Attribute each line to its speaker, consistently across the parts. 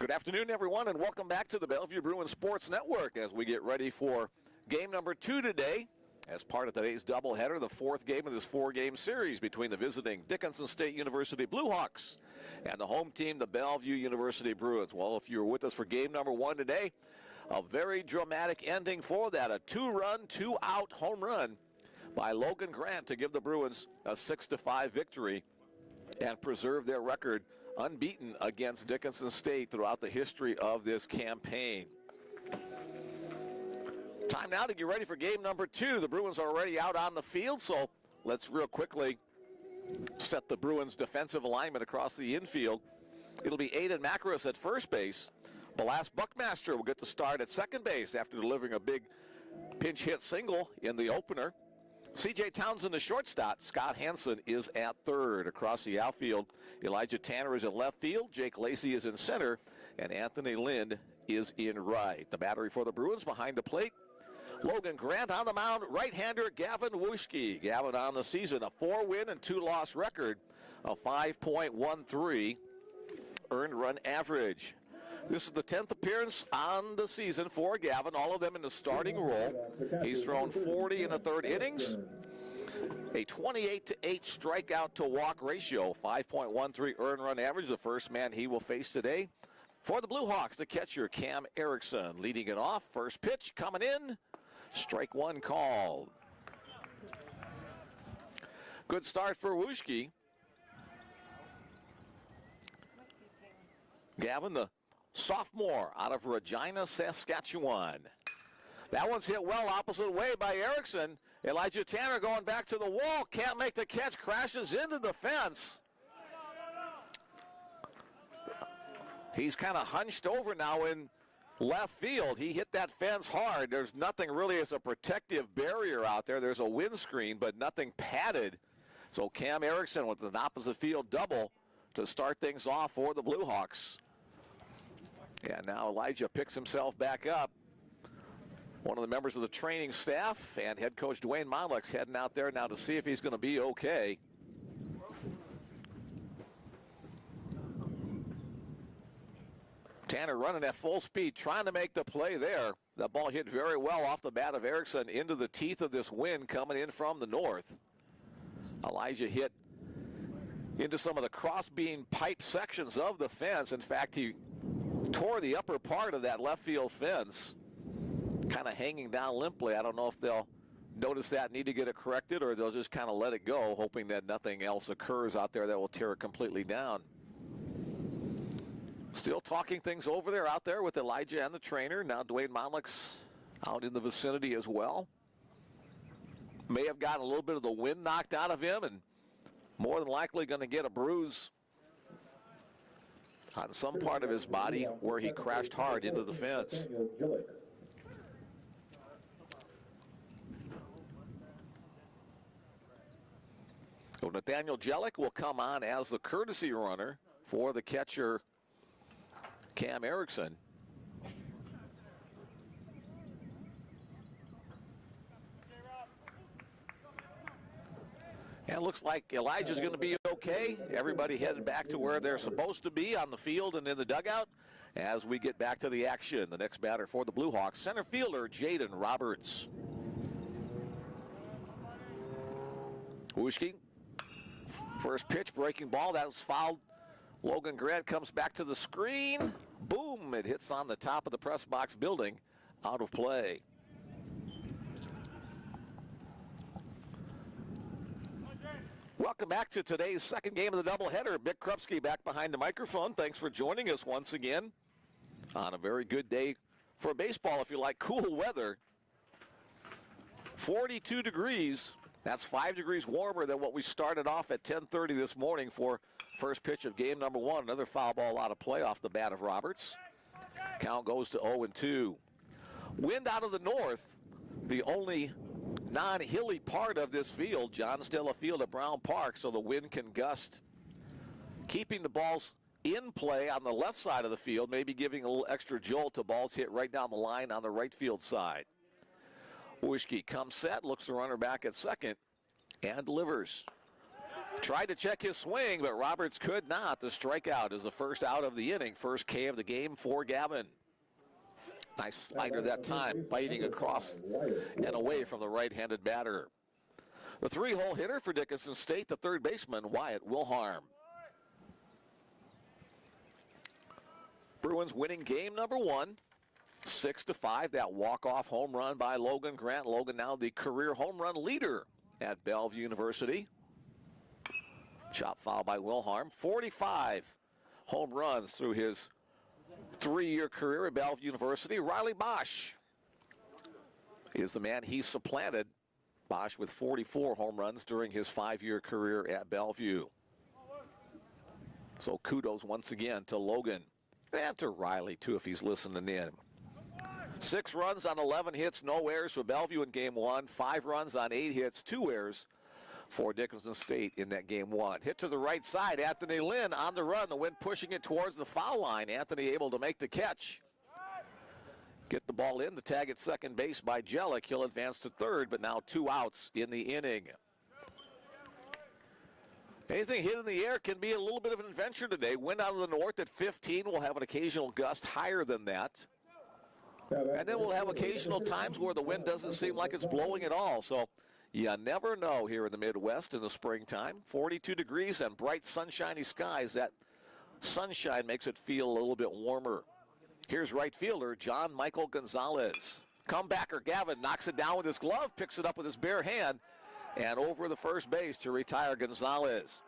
Speaker 1: Good afternoon, everyone, and welcome back to the Bellevue Bruins Sports Network as we get ready for game number 2 today as part of today's doubleheader, the fourth game of this four-game series between the visiting Dickinson State University Bluehawks and the home team, the Bellevue University Bruins. Well, if you were with us for game number 1 today, a very dramatic ending for that, a two-run, two-out home run by Logan Grant to give the Bruins a 6-5 victory and preserve their record unbeaten against Dickinson State throughout the history of this campaign. Time now to get ready for game number 2. The Bruins are already out on the field, so let's real quickly set the Bruins defensive alignment across the infield. It'll be Aiden Macros at first base. Balas Buckmaster will get the start at second base after delivering a big pinch hit single in the opener. C.J. Townsend, the shortstop. Scott Hansen is at third. Across the outfield, Elijah Tanner is in left field. Jake Lacey is in center. And Anthony Lind is in right. The battery for the Bruins behind the plate. Logan Grant on the mound. Right-hander Gavin Wuschke. Gavin on the season, a 4-win and 2-loss record. A 5.13 earned run average. This is the 10th appearance on the season for Gavin, all of them in the starting role. He's thrown 40 in the third innings, a 28-8 strikeout to walk ratio, 5.13 earned run average, the first man he will face today. For the Bluehawks, the catcher, Cam Erickson, leading it off. First pitch coming in, strike one called. Good start for Wuschke. Gavin, the sophomore out of Regina, Saskatchewan. That one's hit well opposite way by Erickson. Elijah Tanner going back to the wall. Can't make the catch. Crashes into the fence. He's kind of hunched over now in left field. He hit that fence hard. There's nothing really as a protective barrier out there. There's a windscreen, but nothing padded. So Cam Erickson with an opposite field double to start things off for the Bluehawks. Yeah, now Elijah picks himself back up. One of the members of the training staff and head coach Dwayne Monlick's heading out there now to see if he's going to be okay. Tanner running at full speed, trying to make the play there. That ball hit very well off the bat of Erickson into the teeth of this wind coming in from the north. Elijah hit into some of the cross-beam pipe sections of the fence. In fact, he tore the upper part of that left field fence, kind of hanging down limply. I don't know if they'll notice that, need to get it corrected, or they'll just kind of let it go, hoping that nothing else occurs out there that will tear it completely down. Still talking things over there out there with Elijah and the trainer. Now Dwayne Monlick's out in the vicinity as well. May have gotten a little bit of the wind knocked out of him and more than likely going to get a bruise on some part of his body where he crashed hard into the fence. So Nathaniel Jellick will come on as the courtesy runner for the catcher, Cam Erickson. And it looks like Elijah's going to be okay. Everybody headed back to where they're supposed to be on the field and in the dugout as we get back to the action. The next batter for the Bluehawks, center fielder Jaden Roberts. Wuschke, first pitch, breaking ball. That was fouled. Logan Grant comes back to the screen. Boom, it hits on the top of the press box building, out of play. Welcome back to today's second game of the doubleheader. Bick Krupski back behind the microphone. Thanks for joining us once again on a very good day for baseball, if you like cool weather. 42 degrees. That's 5 degrees warmer than what we started off at 10:30 this morning for first pitch of game number 1. Another foul ball out of play off the bat of Roberts. Count goes to 0-2. Wind out of the north, the only non-hilly part of this field, John Stella Field at Brown Park, so the wind can gust, keeping the balls in play on the left side of the field, maybe giving a little extra jolt to balls hit right down the line on the right field side. Wuschke comes set, looks the runner back at second, and delivers. Tried to check his swing, but Roberts could not. The strikeout is the first out of the inning. First K of the game for Gavin. Nice slider that time, biting across and away from the right-handed batter. The three-hole hitter for Dickinson State, the third baseman, Wyatt Wilharm. Bruins winning game number 1, 6-5. That walk-off home run by Logan Grant. Logan now the career home run leader at Bellevue University. Chop foul by Wilharm. 45 home runs through his 3-year career at Bellevue University. Riley Bosch is the man he supplanted. Bosch with 44 home runs during his 5-year career at Bellevue. So kudos once again to Logan and to Riley too if he's listening in. 6 runs on 11 hits, no errors for Bellevue in game 1. 5 runs on 8 hits, 2 errors for Dickinson State in that game 1. Hit to the right side, Anthony Lynn on the run. The wind pushing it towards the foul line. Anthony able to make the catch. Get the ball in, the tag at second base by Jellick. He'll advance to third, but now 2 outs in the inning. Anything hit in the air can be a little bit of an adventure today. Wind out of the north at 15. We'll have an occasional gust higher than that. And then we'll have occasional times where the wind doesn't seem like it's blowing at all. So you never know here in the Midwest in the springtime. 42 degrees and bright sunshiny skies. That sunshine makes it feel a little bit warmer. Here's right fielder John Michael Gonzalez. Comebacker Gavin knocks it down with his glove, picks it up with his bare hand, and over the first base to retire Gonzalez.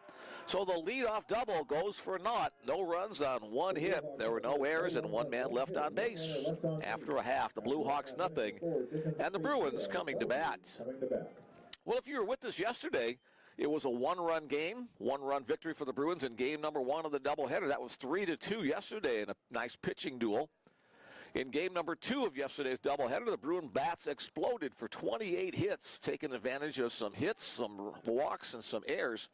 Speaker 1: So the leadoff double goes for naught. No runs on 1 hit. There were no errors and 1 man left on base. After a half, the Blue Hawks nothing, and the Bruins coming to bat. Well, if you were with us yesterday, it was a 1-run game, 1-run victory for the Bruins in game number 1 of the doubleheader. That was 3-2 yesterday in a nice pitching duel. In game number 2 of yesterday's doubleheader, the Bruin bats exploded for 28 hits, taking advantage of some hits, some walks, and some errors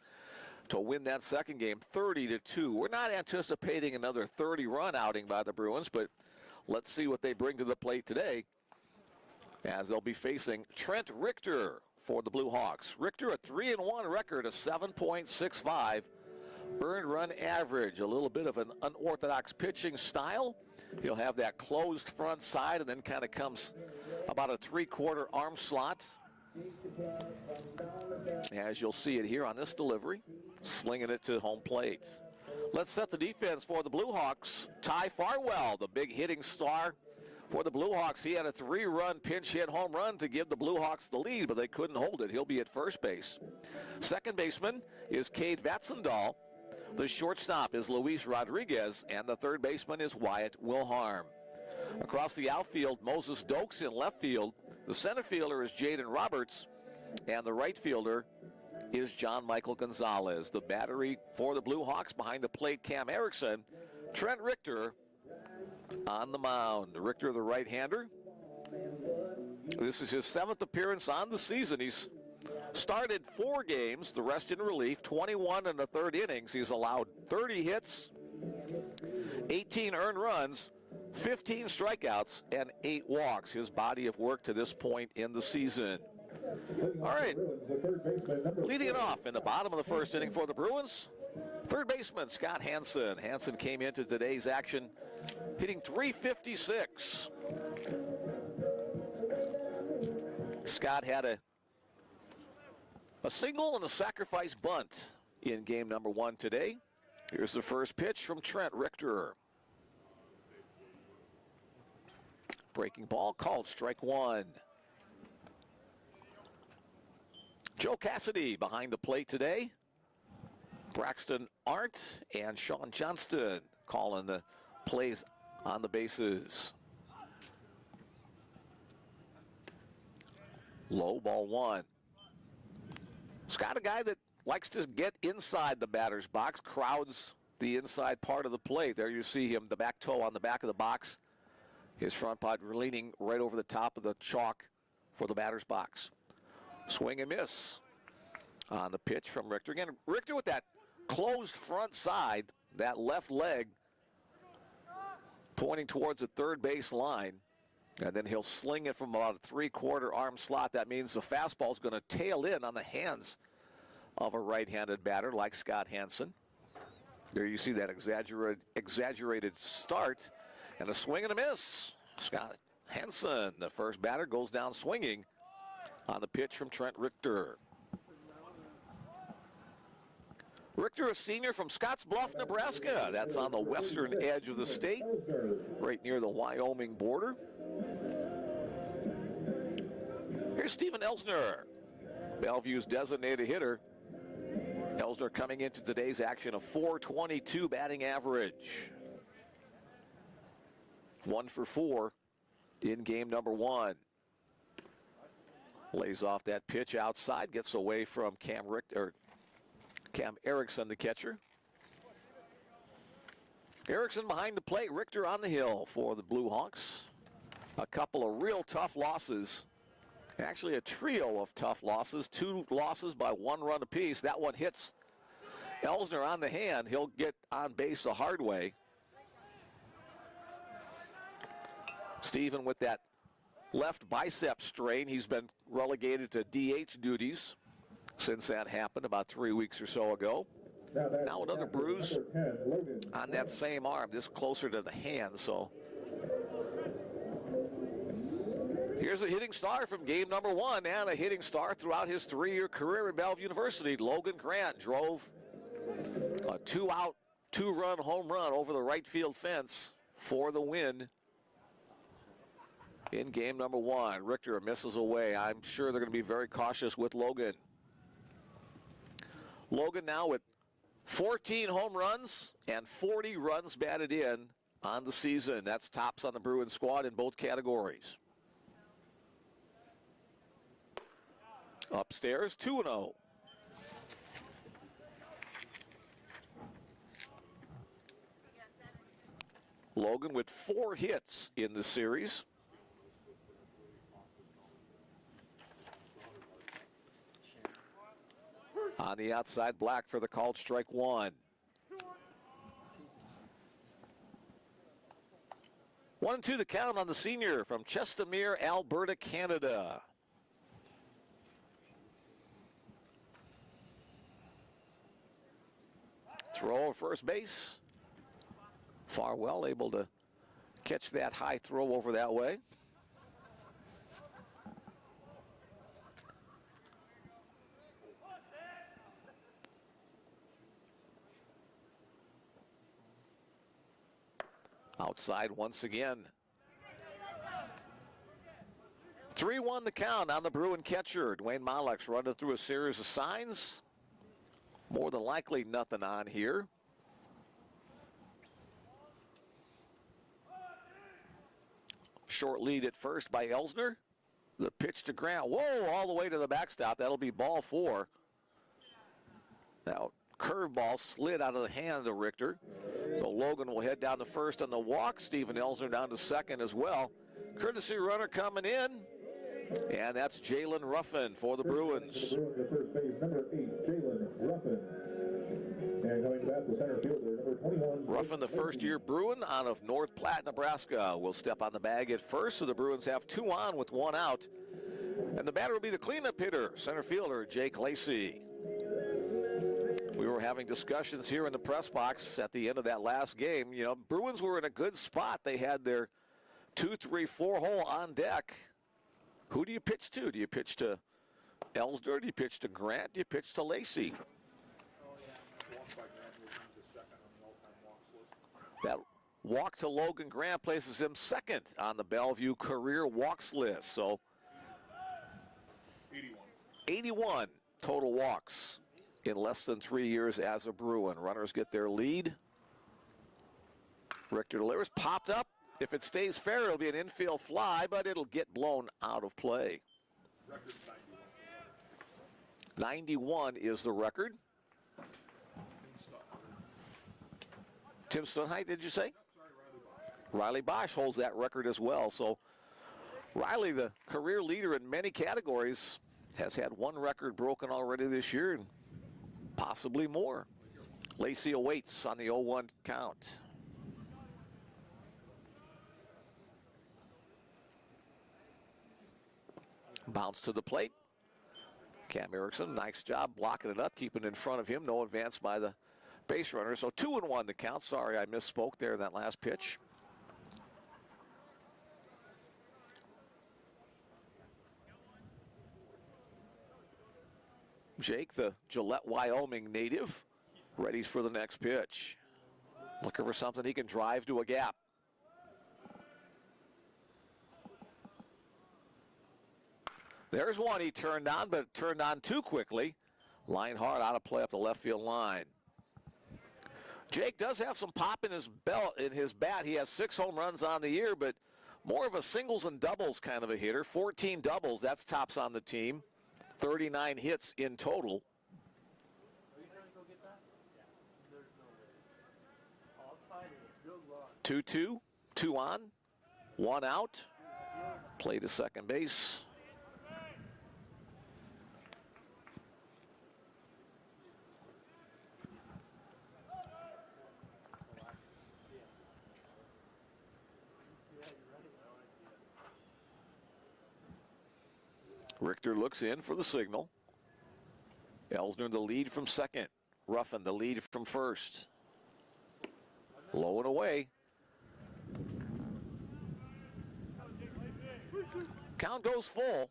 Speaker 1: to win that second game 30-2. We're not anticipating another 30-run outing by the Bruins, but let's see what they bring to the plate today as they'll be facing Trent Richter for the Blue Hawks. Richter, a 3-1 record, a 7.65 earned run average. A little bit of an unorthodox pitching style. He'll have that closed front side and then kind of comes about a 3/4 arm slot. As you'll see it here on this delivery, slinging it to home plate. Let's set the defense for the Blue Hawks. Ty Farwell, the big hitting star for the Blue Hawks. He had a 3-run pinch hit home run to give the Blue Hawks the lead, but they couldn't hold it. He'll be at first base. Second baseman is Cade Vatsendahl. The shortstop is Luis Rodriguez, and the third baseman is Wyatt Wilharm. Across the outfield, Moses Dokes in left field. The center fielder is Jaden Roberts, and the right fielder is John Michael Gonzalez. The battery for the Blue Hawks behind the plate, Cam Erickson. Trent Richter on the mound. Richter, the right-hander. This is his 7th appearance on the season. He's started 4 games, the rest in relief, 21 in the 3rd innings. He's allowed 30 hits, 18 earned runs, 15 strikeouts, and 8 walks. His body of work to this point in the season. All right, leading it off in the bottom of the 1st inning for the Bruins, third baseman Scott Hansen. Hansen came into today's action hitting .356. Scott had a single and a sacrifice bunt in game number 1 today. Here's the first pitch from Trent Richter. Breaking ball called strike 1. Joe Cassidy behind the plate today. Braxton Arndt and Sean Johnston calling the plays on the bases. Low ball 1. Scott, a guy that likes to get inside the batter's box, crowds the inside part of the plate. There you see him, the back toe on the back of the box. His front pod leaning right over the top of the chalk for the batter's box. Swing and miss on the pitch from Richter. Again, Richter with that closed front side, that left leg pointing towards the third base line. And then he'll sling it from about a 3/4 arm slot. That means the fastball is going to tail in on the hands of a right-handed batter like Scott Hansen. There you see that exaggerated start and a swing and a miss. Scott Hansen, the first batter, goes down swinging on the pitch from Trent Richter. Richter, a senior from Scottsbluff, Nebraska. That's on the western edge of the state, right near the Wyoming border. Here's Steven Elsner, Bellevue's designated hitter. Elsner coming into today's action, a .422 batting average. 1 for 4 in game number 1. Lays off that pitch outside, gets away from Cam Erickson, the catcher. Erickson behind the plate, Richter on the hill for the Blue Hawks. A couple of real tough losses. Actually, a trio of tough losses. 2 losses by 1 run apiece. That one hits Elsner on the hand. He'll get on base the hard way. Steven with that left bicep strain. He's been relegated to DH duties since that happened about 3 weeks or so ago. Now another bruise on that same arm, this closer to the hand. So here's a hitting star from game number 1 and a hitting star throughout his 3-year career at Bellevue University. Logan Grant drove a 2-out, 2-run home run over the right field fence for the win in game number 1. Richter misses away. I'm sure they're going to be very cautious with Logan. Logan now with 14 home runs and 40 runs batted in on the season. That's tops on the Bruins squad in both categories. Upstairs, 2-0. Logan with 4 hits in the series. On the outside, Black for the called strike 1. 1-2 the count on the senior from Chestermere, Alberta, Canada. Throw at first base. Farwell able to catch that high throw over that way. Outside once again. 3-1 the count on the Bruin catcher. Dwayne Malek's running through a series of signs. More than likely nothing on here. Short lead at first by Elsner. The pitch to Grant. Whoa, all the way to the backstop. That'll be ball 4. Now, curveball slid out of the hand of Richter. So Logan will head down to first on the walk. Steven Elsner down to second as well. Courtesy runner coming in. And that's Jalen Ruffin for the Bruins.
Speaker 2: The first base, number 8, Jalen Ruffin. And coming to bat, the center fielder, number 21.
Speaker 1: Ruffin, the first-year Bruin out of North Platte, Nebraska, will step on the bag at first. So the Bruins have 2 on with 1 out. And the batter will be the cleanup hitter, center fielder Jake Lacey. We were having discussions here in the press box at the end of that last game. You know, Bruins were in a good spot. They had their 2, 3, 4 hole on deck. Who do you pitch to? Do you pitch to Elsner? Do you pitch to Grant? Do you pitch to Lacey? That walk to Logan Grant places him second on the Bellevue career walks list. So 81 total walks in less than 3 years as a Bruin. Runners get their lead. Richter delivers, popped up. If it stays fair, it'll be an infield fly, but it'll get blown out of play. 91 is the record. Tim Stunheit, did you say? Riley Bosch holds that record as well. So Riley, the career leader in many categories, has had 1 record broken already this year and possibly more. Lacey awaits on the 0-1 count. Bounce to the plate. Cam Erickson, nice job blocking it up, keeping it in front of him. No advance by the base runner. So 2-1 the count. Sorry, I misspoke there in that last pitch. Jake, the Gillette, Wyoming native, ready for the next pitch. Looking for something he can drive to a gap. There's one he turned on, but turned on too quickly. Line hard, out of play up the left field line. Jake does have some pop in his belt, in his bat. He has 6 home runs on the year, but more of a singles and doubles kind of a hitter. 14 doubles, that's tops on the team. 39 hits in total. 2-2, 2 on, 1 out. Play to second base. Richter looks in for the signal. Elsner the lead from second. Ruffin the lead from first. Low and away. Count goes full.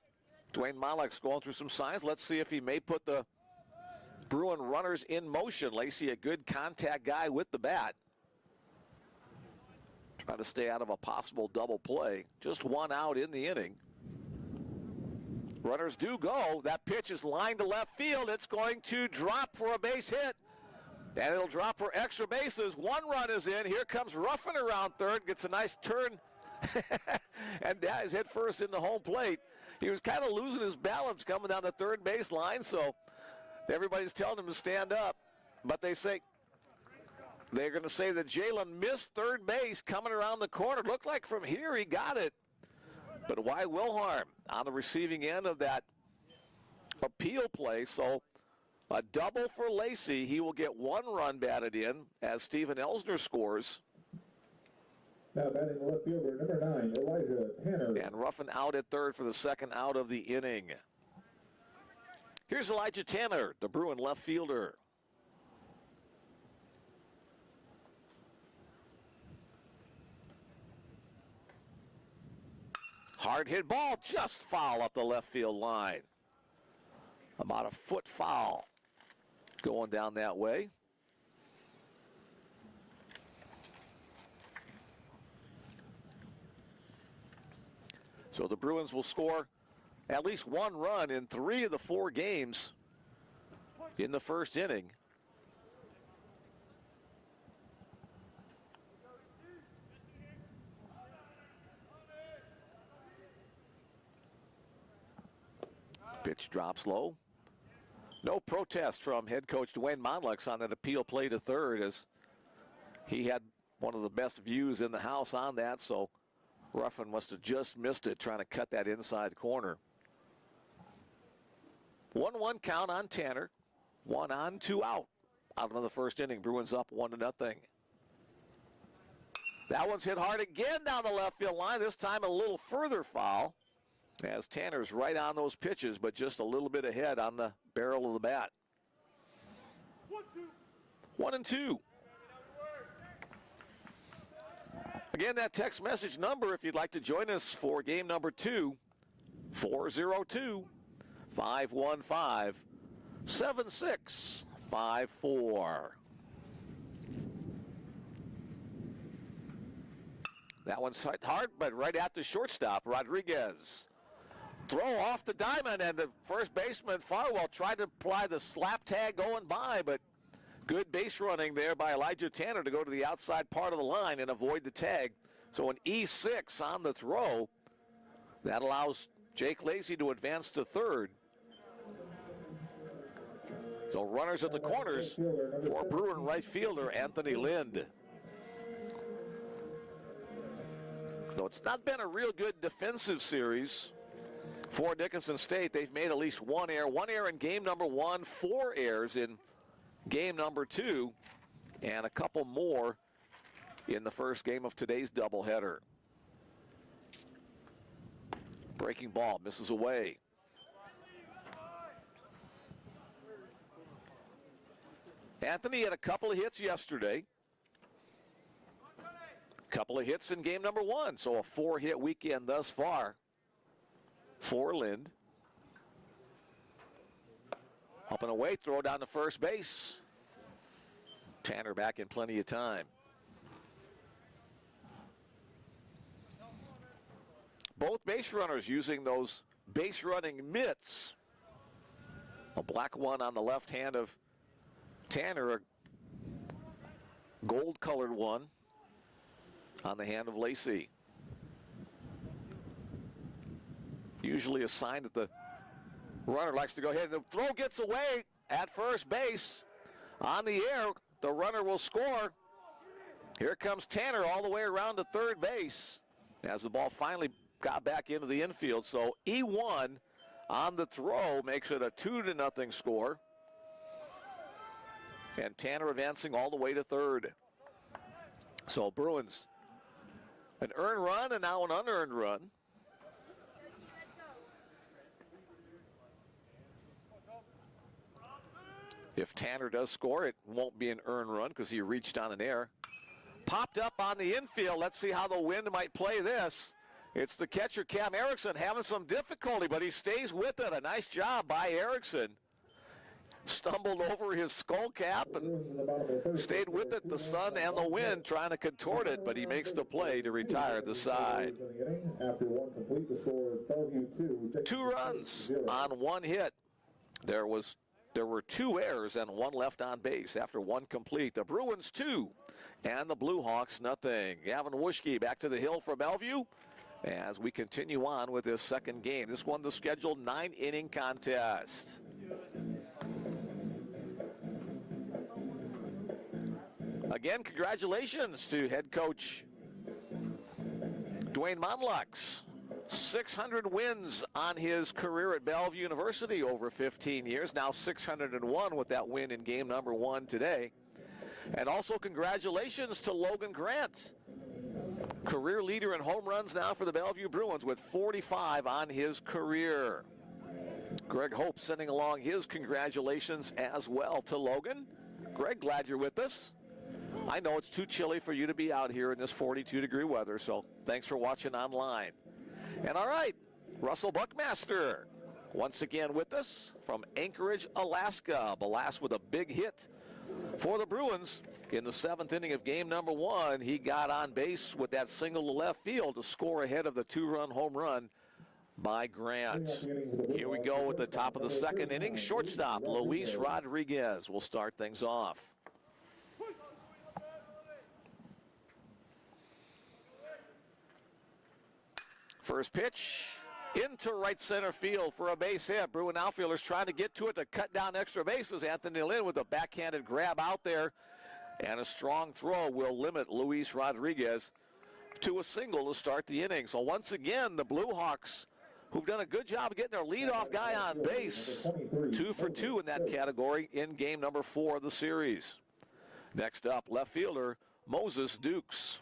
Speaker 1: Dwayne Malek's going through some signs. Let's see if he may put the Bruin runners in motion. Lacey, a good contact guy with the bat. Trying to stay out of a possible double play. Just 1 out in the inning. Runners do go. That pitch is lined to left field. It's going to drop for a base hit. And it'll drop for extra bases. 1 run is in. Here comes Ruffin around third. Gets a nice turn. And is hit first in the home plate. He was kind of losing his balance coming down the third base line. So everybody's telling him to stand up. But they're going to say that Jalen missed third base coming around the corner. Looked like from here he got it. But why Wilharm on the receiving end of that appeal play? So a double for Lacey. He will get 1 run batted in as Steven Elsner scores.
Speaker 2: Now batting the left fielder, number 9, Elijah Tanner.
Speaker 1: And Ruffin out at third for the second out of the inning. Here's Elijah Tanner, the Bruin left fielder. Hard hit ball, just foul up the left field line. About a foot foul going down that way. So the Bruins will score at least 1 run in 3 of the 4 games in the first inning. Pitch drops low. No protest from head coach Dwayne Monlex on that appeal play to third, as he had one of the best views in the house on that, so Ruffin must have just missed it trying to cut that inside corner. 1-1 count on Tanner. 1 on, 2 out. Out of the first inning, Bruins up 1-0. That one's hit hard again down the left field line, this time a little further foul, as Tanner's right on those pitches, but just a little bit ahead on the barrel of the bat. 1-2. Again, that text message number, if you'd like to join us for game number 2, 402-515-7654. That one's hit hard, but right at the shortstop, Rodriguez. Throw off the diamond, and the first baseman Farwell tried to apply the slap tag going by, but good base running there by Elijah Tanner to go to the outside part of the line and avoid the tag. So an E6 on the throw. That allows Jake Lacey to advance to third. So runners at the corners for Bruin right fielder Anthony Lind. Though it's not been a real good defensive series for Dickinson State. They've made at least 1 error. 1 error in game number 1, 4 errors in game number 2, and a couple more in the first game of today's doubleheader. Breaking ball, misses away. Anthony had a couple of hits yesterday. Couple of hits in game number 1. So a 4-hit weekend thus far for Lind. Up and away, throw down to first base. Tanner back in plenty of time. Both base runners using those base running mitts. A black one on the left hand of Tanner, a gold colored one on the hand of Lacey. Usually a sign that the runner likes to go ahead. The throw gets away at first base. On the air, the runner will score. Here comes Tanner all the way around to third base as the ball finally got back into the infield. So E1 on the throw makes it a 2-0 score. And Tanner advancing all the way to third. So Bruins, an earned run and now an unearned run. If Tanner does score, it won't be an earned run because he reached on an error. Popped up on the infield. Let's see how the wind might play this. It's the catcher, Cam Erickson, having some difficulty, but he stays with it. A nice job by Erickson. Stumbled over his skull cap and stayed with it, the sun and the wind, trying to contort it, but he makes the play to retire the side. 2 runs on 1 hit. There were 2 errors and 1 left on base after 1 complete. The Bruins 2 and the Blue Hawks nothing. Gavin Wuschke back to the hill for Bellevue as we continue on with this second game. This one, the scheduled 9-inning contest. Again, congratulations to head coach Dwayne Monlux. 600 wins on his career at Bellevue University over 15 years. Now 601 with that win in game number 1 today. And also congratulations to Logan Grant. Career leader in home runs now for the Bellevue Bruins with 45 on his career. Greg Hope sending along his congratulations as well to Logan. Greg, glad you're with us. I know it's too chilly for you to be out here in this 42-degree weather, so thanks for watching online. And all right, Russell Buckmaster once again with us from Anchorage, Alaska. Balas with a big hit for the Bruins in the 7th inning of game number 1. He got on base with that single to left field to score ahead of the 2-run home run by Grant. Here we go at the top of the 2nd inning. Shortstop Luis Rodriguez will start things off. First pitch into right center field for a base hit. Bruin outfielders trying to get to it to cut down extra bases. Anthony Lynn with a backhanded grab out there. And a strong throw will limit Luis Rodriguez to a single to start the inning. So once again, the Blue Hawks, who've done a good job of getting their leadoff guy on base, 2 for 2 in that category in game number 4 of the series. Next up, left fielder Moses Dukes.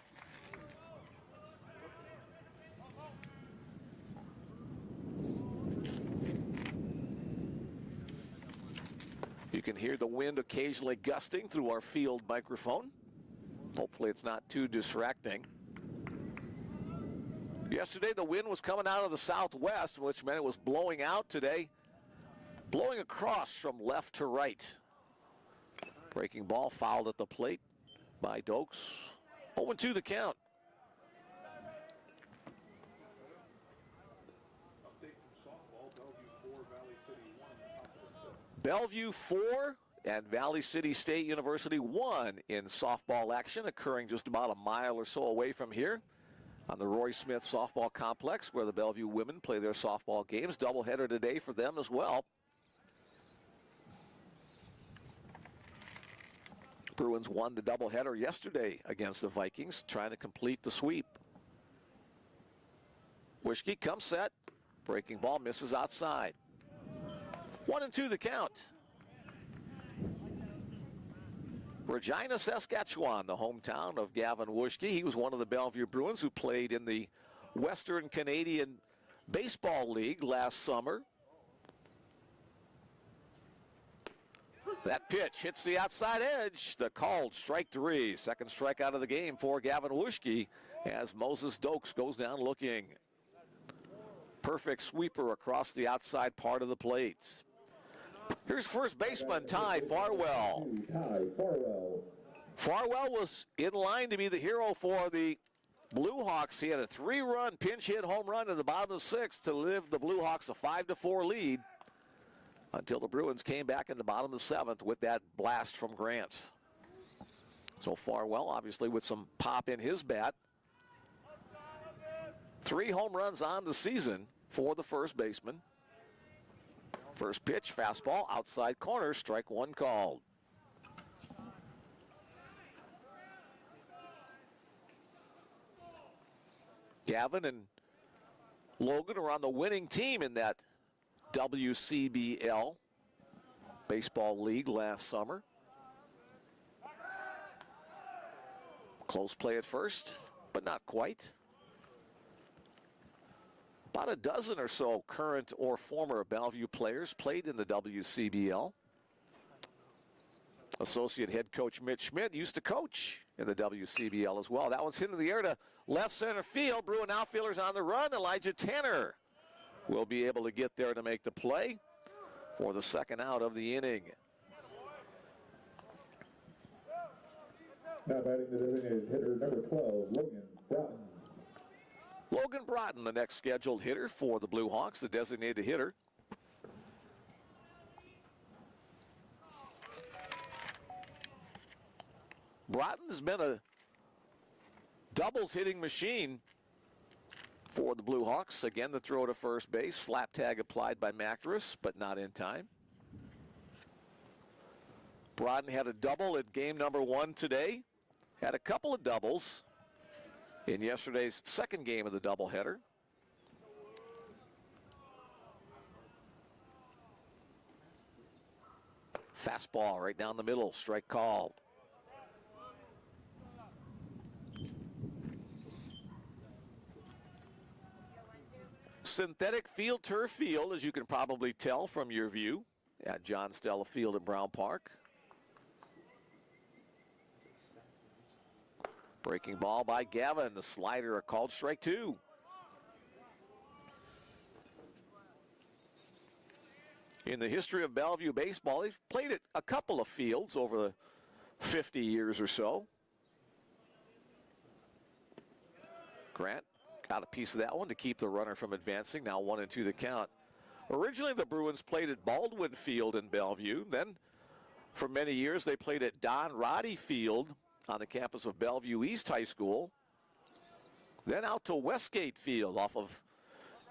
Speaker 1: You can hear the wind occasionally gusting through our field microphone. Hopefully it's not too distracting. Yesterday the wind was coming out of the southwest, which meant it was blowing out today. Blowing across from left to right. Breaking ball fouled at the plate by Dokes. 0-2 the count. Bellevue 4 and Valley City State University 1 in softball action, occurring just about a mile or so away from here on the Roy Smith Softball Complex, where the Bellevue women play their softball games. Doubleheader today for them as well. Bruins won the doubleheader yesterday against the Vikings, trying to complete the sweep. Wuschke comes set. Breaking ball misses outside. 1-2 the count. Regina, Saskatchewan, the hometown of Gavin Wuschke. He was one of the Bellevue Bruins who played in the Western Canadian Baseball League last summer. That pitch hits the outside edge. The called strike 3. Second strikeout of the game for Gavin Wuschke as Moses Dokes goes down looking. Perfect sweeper across the outside part of the plate. Here's first baseman Ty Farwell. Farwell was in line to be the hero for the Blue Hawks. He had a 3-run pinch hit home run in the bottom of the 6th to give the Blue Hawks a 5-4 lead until the Bruins came back in the bottom of the 7th with that blast from Grant. So Farwell obviously with some pop in his bat. 3 home runs on the season for the first baseman. First pitch, fastball, outside corner, strike 1 called. Gavin and Logan are on the winning team in that WCBL baseball league last summer. Close play at first, but not quite. About a dozen or so current or former Bellevue players played in the WCBL. Associate head coach Mitch Schmidt used to coach in the WCBL as well. That one's hit in the air to left center field. Bruin outfielders on the run. Elijah Tanner will be able to get there to make the play for the second out of the inning.
Speaker 2: Now batting the designated hitter, number 12, Logan Broughton.
Speaker 1: Logan Broughton, the next scheduled hitter for the Blue Hawks, the designated hitter. Broughton has been a doubles hitting machine for the Blue Hawks. Again, the throw to first base. Slap tag applied by Macris, but not in time. Broughton had a double at game number 1 today. Had a couple of doubles in yesterday's second game of the doubleheader. Fastball right down the middle, strike called. Synthetic field, turf field, as you can probably tell from your view at John Stella Field in Brown Park. Breaking ball by Gavin, the slider, a called strike 2. In the history of Bellevue baseball, they've played at a couple of fields over the 50 years or so. Grant got a piece of that one to keep the runner from advancing. Now 1-2 the count. Originally, the Bruins played at Baldwin Field in Bellevue. Then, for many years, they played at Don Roddy Field on the campus of Bellevue East High School. Then out to Westgate Field off of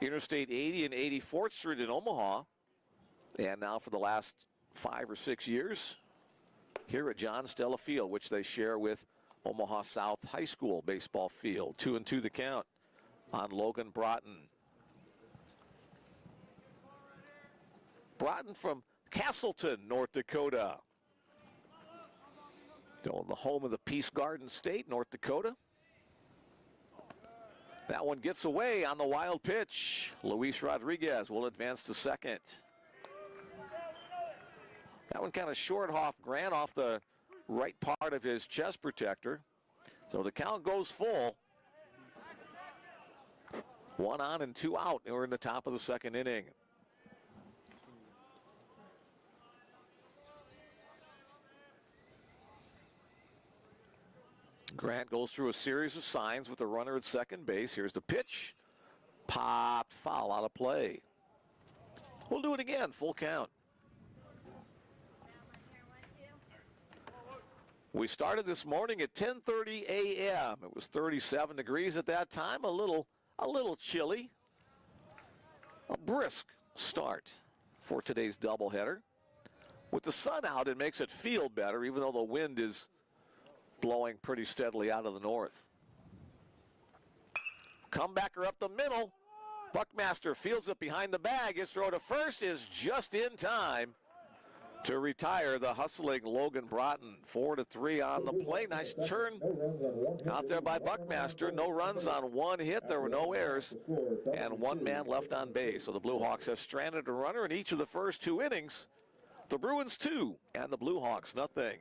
Speaker 1: Interstate 80 and 84th Street in Omaha. And now for the last 5 or 6 years, here at John Stella Field, which they share with Omaha South High School baseball field. 2-2 the count on Logan Broughton. Broughton from Castleton, North Dakota. The home of the Peace Garden State, North Dakota. That one gets away on the wild pitch. Luis Rodriguez will advance to second. That one kind of short off Grant off the right part of his chest protector. So the count goes full. 1 on and 2 out. We're in the top of the second inning. Grant goes through a series of signs with the runner at second base. Here's the pitch. Popped, foul, out of play. We'll do it again, full count. We started this morning at 10:30 a.m. It was 37 degrees at that time, a little chilly. A brisk start for today's doubleheader. With the sun out, it makes it feel better, even though the wind is blowing pretty steadily out of the north. Comebacker up the middle. Buckmaster fields it behind the bag. His throw to first is just in time to retire the hustling Logan Broughton. 4-3 on the play. Nice turn out there by Buckmaster. No runs on 1 hit. There were no errors. And 1 man left on base. So the Blue Hawks have stranded a runner in each of the first 2 innings The Bruins 2 and the Blue Hawks nothing.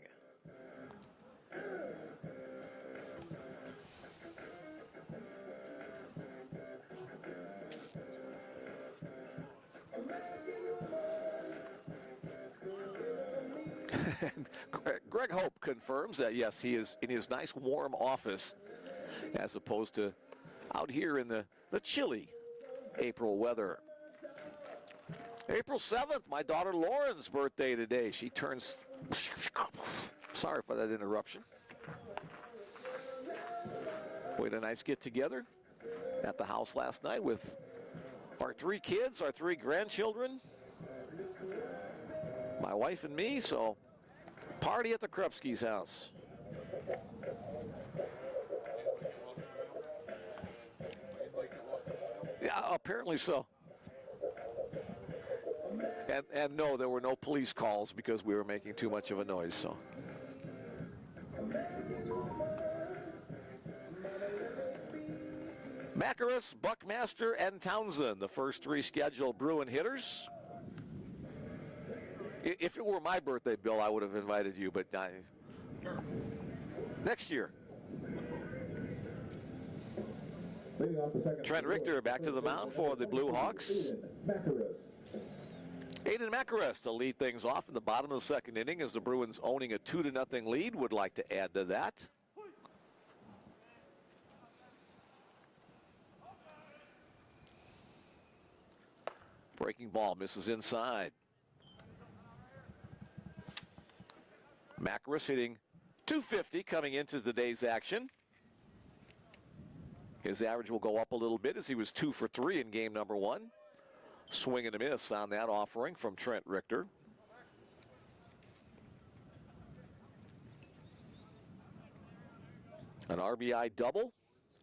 Speaker 1: Greg Hope confirms that, yes, he is in his nice warm office as opposed to out here in the chilly April weather. April 7th, my daughter Lauren's birthday today. She turns, sorry for that interruption. We had a nice get-together at the house last night with our 3 kids, our 3 grandchildren, my wife and me, so party at the Krupski's house. Yeah, apparently so. And no, there were no police calls because we were making too much of a noise, so. Macarus, Buckmaster, and Townsend, the first 3 scheduled Bruin hitters. If it were my birthday, Bill, I would have invited you, but next year. Trent Richter back to the mound for the Blue Hawks. Aiden Macarus to lead things off in the bottom of the 2nd inning as the Bruins, owning a 2-0 lead, would like to add to that. Breaking ball misses inside. Macarus hitting .250 coming into today's action. His average will go up a little bit as he was 2 for 3 in game number 1. Swing and a miss on that offering from Trent Richter. An RBI double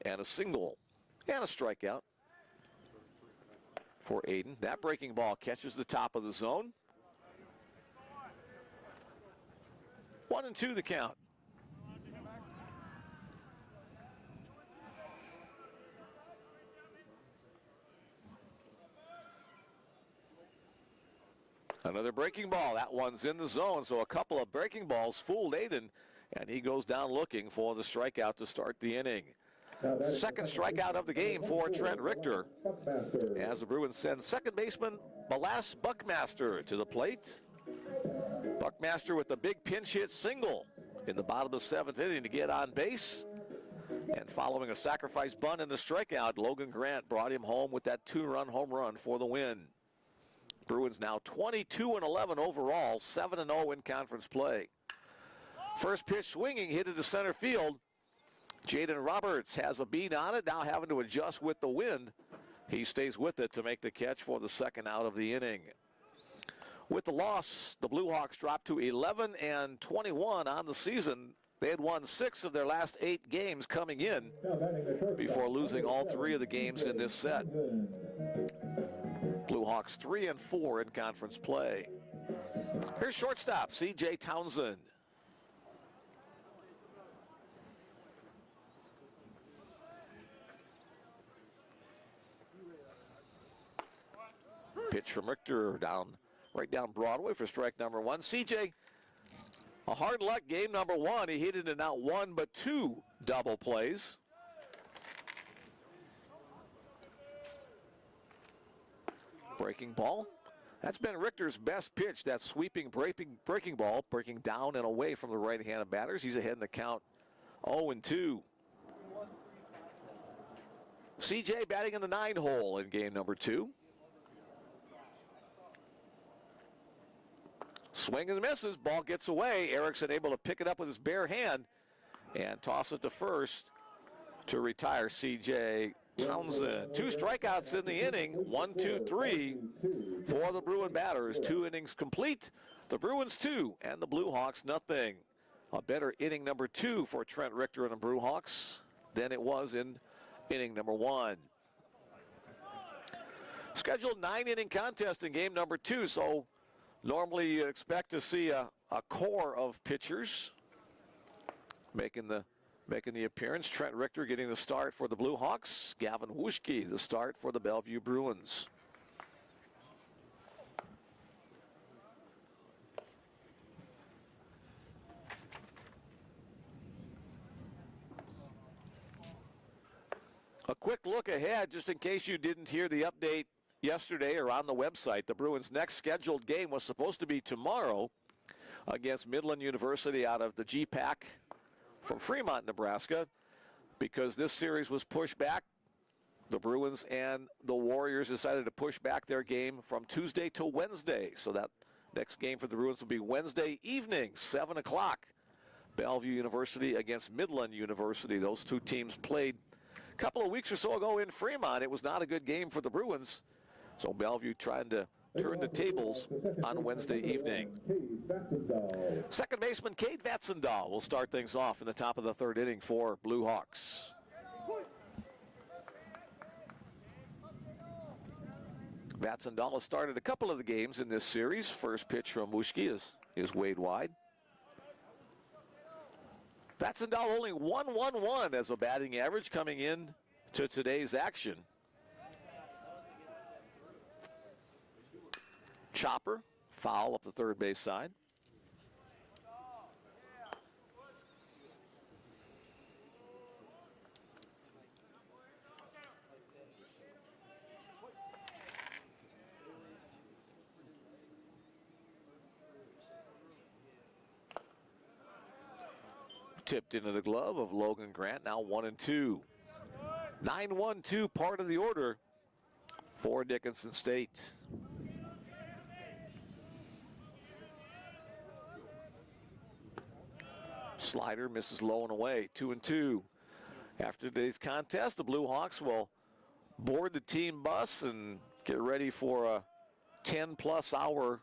Speaker 1: and a single and a strikeout for Aiden. That breaking ball catches the top of the zone. 1-2 the count. Another breaking ball. That one's in the zone, so a couple of breaking balls fooled Aiden, and he goes down looking for the strikeout to start the inning. Second strikeout of the game for Trent Richter as the Bruins send second baseman Balas Buckmaster to the plate. Buckmaster with the big pinch hit single in the bottom of the 7th inning to get on base. And following a sacrifice bunt and a strikeout, Logan Grant brought him home with that 2-run home run for the win. Bruins now 22-11 overall, 7-0 in conference play. First pitch swinging, hit it to center field. Jaden Roberts has a beat on it, now having to adjust with the wind. He stays with it to make the catch for the second out of the inning. With the loss, the Blue Hawks dropped to 11-21 on the season. They had won 6 of their last 8 games coming in before losing all 3 of the games in this set. Blue Hawks 3-4 in conference play. Here's shortstop C.J. Townsend. Pitch from Richter right down Broadway for strike number 1. C.J., a hard luck game number 1. He hit it in not 1 but 2 double plays. Breaking ball. That's been Richter's best pitch, that sweeping breaking ball, breaking down and away from the right-handed batters. He's ahead in the count 0-2. C.J. batting in the 9 hole in game number 2. Swing and misses, ball gets away. Erickson able to pick it up with his bare hand and toss it to first to retire C.J. Townsend. 2 strikeouts in the inning, 1, 2, 3 for the Bruin batters. 2 innings complete. The Bruins 2 and the Blue Hawks nothing. A better inning number 2 for Trent Richter and the Blue Hawks than it was in inning number 1. Scheduled 9-inning contest in game number 2, so normally you expect to see a core of pitchers making the appearance. Trent Richter getting the start for the Blue Hawks. Gavin Wuschke the start for the Bellevue Bruins. quick look ahead, just in case you didn't hear the update yesterday or on the website. The Bruins' next scheduled game was supposed to be tomorrow against Midland University out of the GPAC from Fremont, Nebraska. Because this series was pushed back, the Bruins and the Warriors decided to push back their game from Tuesday to Wednesday. So that next game for the Bruins will be Wednesday evening, 7 o'clock. Bellevue University against Midland University. Those two teams played a couple of weeks or so ago in Fremont. It was not a good game for the Bruins. So Bellevue trying to turn the tables on Wednesday evening. Second baseman Cade Vatsendahl will start things off in the top of the third inning for Blue Hawks. Vatsendahl has started a couple of the games in this series. First pitch from Wuschke is weighed wide. Vatsendahl only 1-1-1 as a batting average coming in to today's action. Chopper, foul up the third base side. Tipped into the glove of Logan Grant, now 1-2. 9-1-2 part of the order for Dickinson State. Slider misses low and away, 2-2. After today's contest, the Blue Hawks will board the team bus and get ready for a 10-plus hour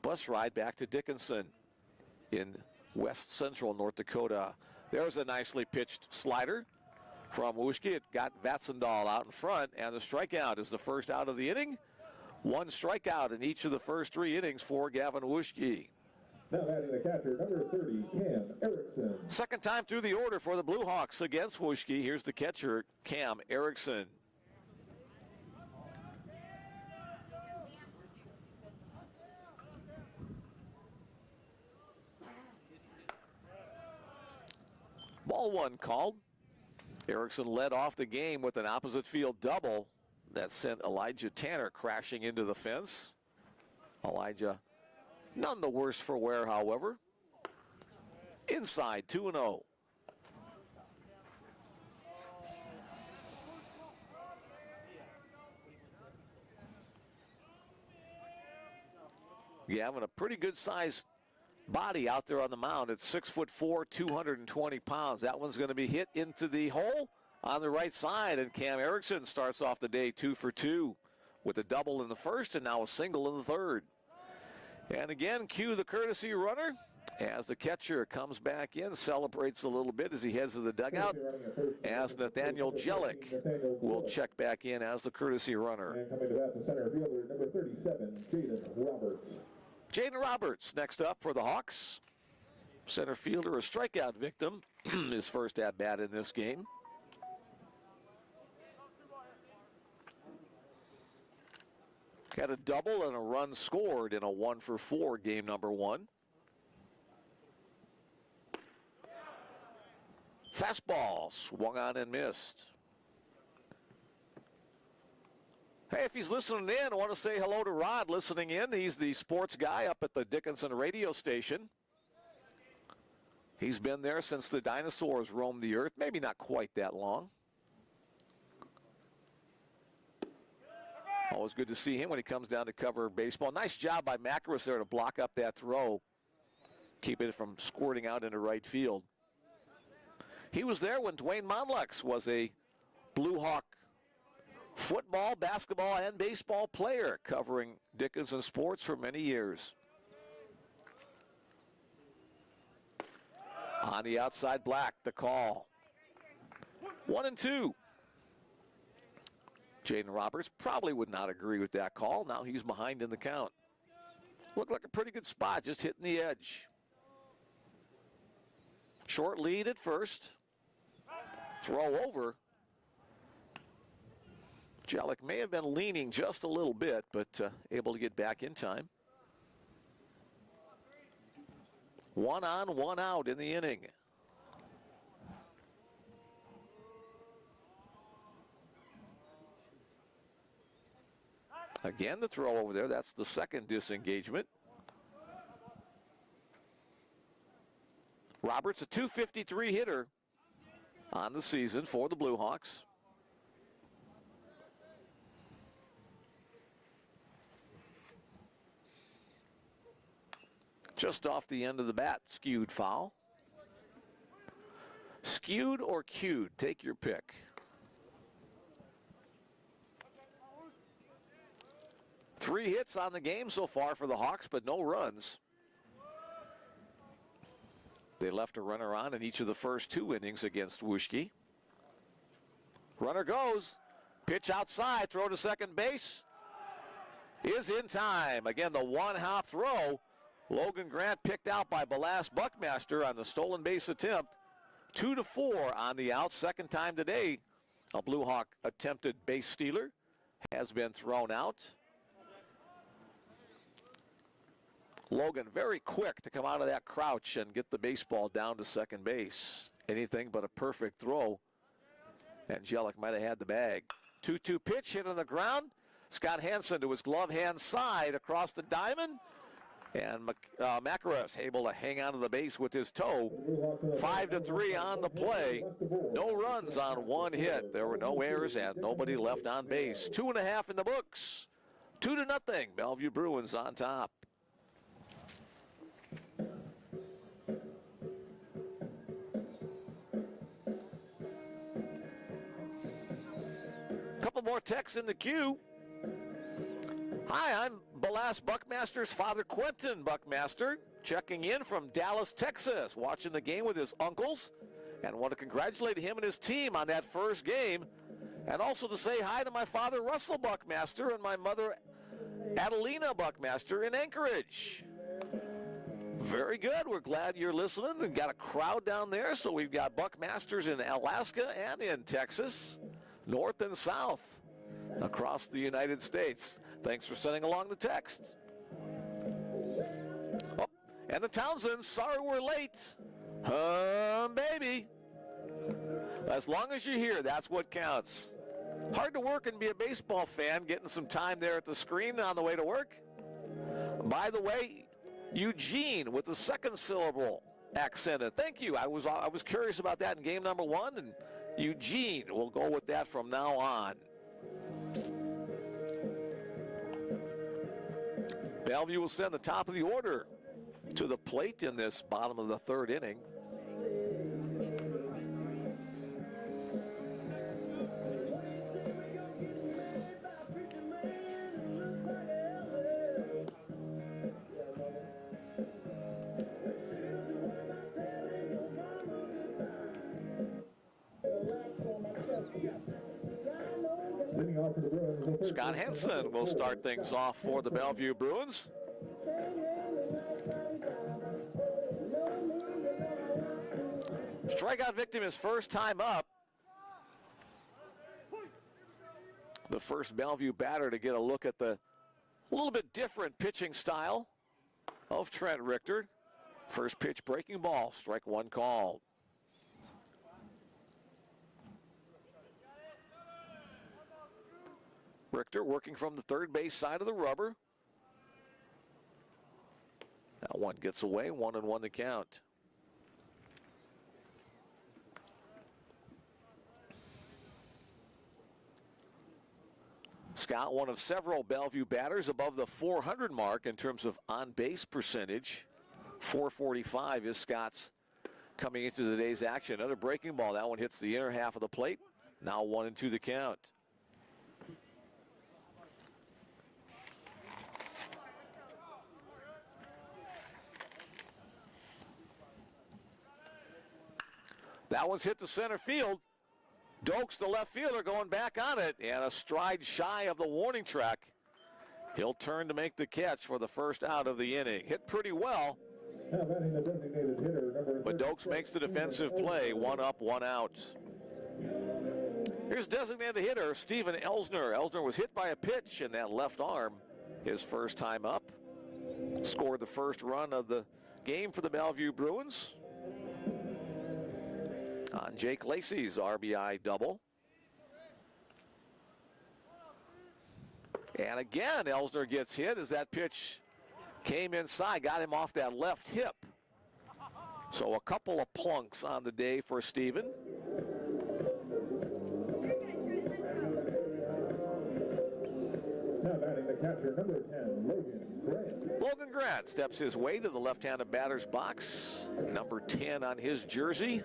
Speaker 1: bus ride back to Dickinson in west central North Dakota. There's a nicely pitched slider from Wuschke. It got Vatsendahl out in front, and the strikeout is the first out of the inning. One strikeout in each of the first three innings for Gavin Wuschke.
Speaker 2: Now batting the catcher, number 30, Cam Erickson.
Speaker 1: Second time through the order for the Blue Hawks against Wuschke. Here's the catcher, Cam Erickson. Ball one called. Erickson led off the game with an opposite field double that sent Elijah Tanner crashing into the fence. Elijah none the worse for wear, however. Inside, 2-0. Gavin, a pretty good sized body out there on the mound. It's 6'4", 220 pounds. That one's going to be hit into the hole on the right side, and Cam Erickson starts off the day 2 for 2 with a double in the first and now a single in the third. And again, cue the courtesy runner as the catcher comes back in, celebrates a little bit as he heads to the dugout, as Nathaniel Jellick will check back in as the courtesy runner.
Speaker 2: And coming to bat, the center fielder, number 37, Jaden Roberts.
Speaker 1: Jaden Roberts next up for the Hawks. Center fielder, a strikeout victim, his first at-bat in this game. Had a double and a run scored in a 1-for-4 game number one. Fastball swung on and missed. Hey, if he's listening in, I want to say hello to Rod listening in. He's the sports guy up at the Dickinson radio station. He's been there since the dinosaurs roamed the earth, maybe not quite that long. Always good to see him when he comes down to cover baseball. Nice job by Macros there to block up that throw, keep it from squirting out into right field. He was there when Dwayne Monlex was a Blue Hawk football, basketball, and baseball player, covering Dickinson sports for many years. On the outside, Black, the call. 1-2. Jaden Roberts probably would not agree with that call. Now he's behind in the count. Looked like a pretty good spot, just hitting the edge. Short lead at first. Throw over. Jellick may have been leaning just a little bit, but able to get back in time. 1 on, 1 out in the inning. Again, the throw over there. That's the second disengagement. Roberts, a .253 hitter on the season for the Blue Hawks. Just off the end of the bat, skewed foul. Skewed or cued, take your pick. Three hits on the game so far for the Hawks, but no runs. They left a runner on in each of the first two innings against Wuschke. Runner goes. Pitch outside. Throw to second base. Is in time. Again, the one-hop throw. Logan Grant picked out by Balas Buckmaster on the stolen base attempt. 2-4 on the out. Second time today, a Blue Hawk attempted base stealer has been thrown out. Logan very quick to come out of that crouch and get the baseball down to second base. Anything but a perfect throw. Angelic might have had the bag. 2-2 pitch hit on the ground. Scott Hansen to his glove hand side across the diamond. And Macaras able to hang on to the base with his toe. 5-3 on the play. No runs on one hit. There were no errors and nobody left on base. 2.5 in the books. 2-0. Bellevue Bruins on top. Couple more texts in the queue. Hi, I'm Balas Buckmaster's father, Quentin Buckmaster, checking in from Dallas, Texas, watching the game with his uncles, and want to congratulate him and his team on that first game, and also to say hi to my father, Russell Buckmaster, and my mother, Adelina Buckmaster in Anchorage. Very good. We're glad you're listening. We've got a crowd down there, so we've got Buckmasters in Alaska and in Texas, north and south, across the United States. Thanks for sending along the text. Oh, and the Townsends, sorry we're late. Baby. As long as you're here, that's what counts. Hard to work and be a baseball fan, getting some time there at the screen on the way to work. By the way, Eugene with the second syllable accented. Thank you. I was curious about that in game number 1, and Eugene will go with that from now on. Bellevue will send the top of the order to the plate in this bottom of the third inning. Scott Hansen will start things off for the Bellevue Bruins. Strikeout victim his first time up. The first Bellevue batter to get a look at the little bit different pitching style of Trent Richter. First pitch breaking ball, strike one called. Richter working from the third base side of the rubber. That one gets away, 1-1 to count. Scott, one of several Bellevue batters above the 400 mark in terms of on-base percentage. 445 is Scott's coming into today's action. Another breaking ball. That one hits the inner half of the plate. Now 1-2 the count. That one's hit to center field. Dokes, the left fielder, going back on it, and a stride shy of the warning track. He'll turn to make the catch for the first out of the inning. Hit pretty well, but Dokes makes the defensive play. 1 up, 1 out. Here's designated hitter Steven Elsner. Elsner was hit by a pitch in that left arm his first time up. Scored the first run of the game for the Bellevue Bruins on Jake Lacey's RBI double. And again, Elsner gets hit as that pitch came inside, got him off that left hip. So a couple of plunks on the day for Steven.
Speaker 2: Now batting the catcher, number 10, Logan Grant.
Speaker 1: Logan Grant steps his way to the left-handed batter's box. Number 10 on his jersey.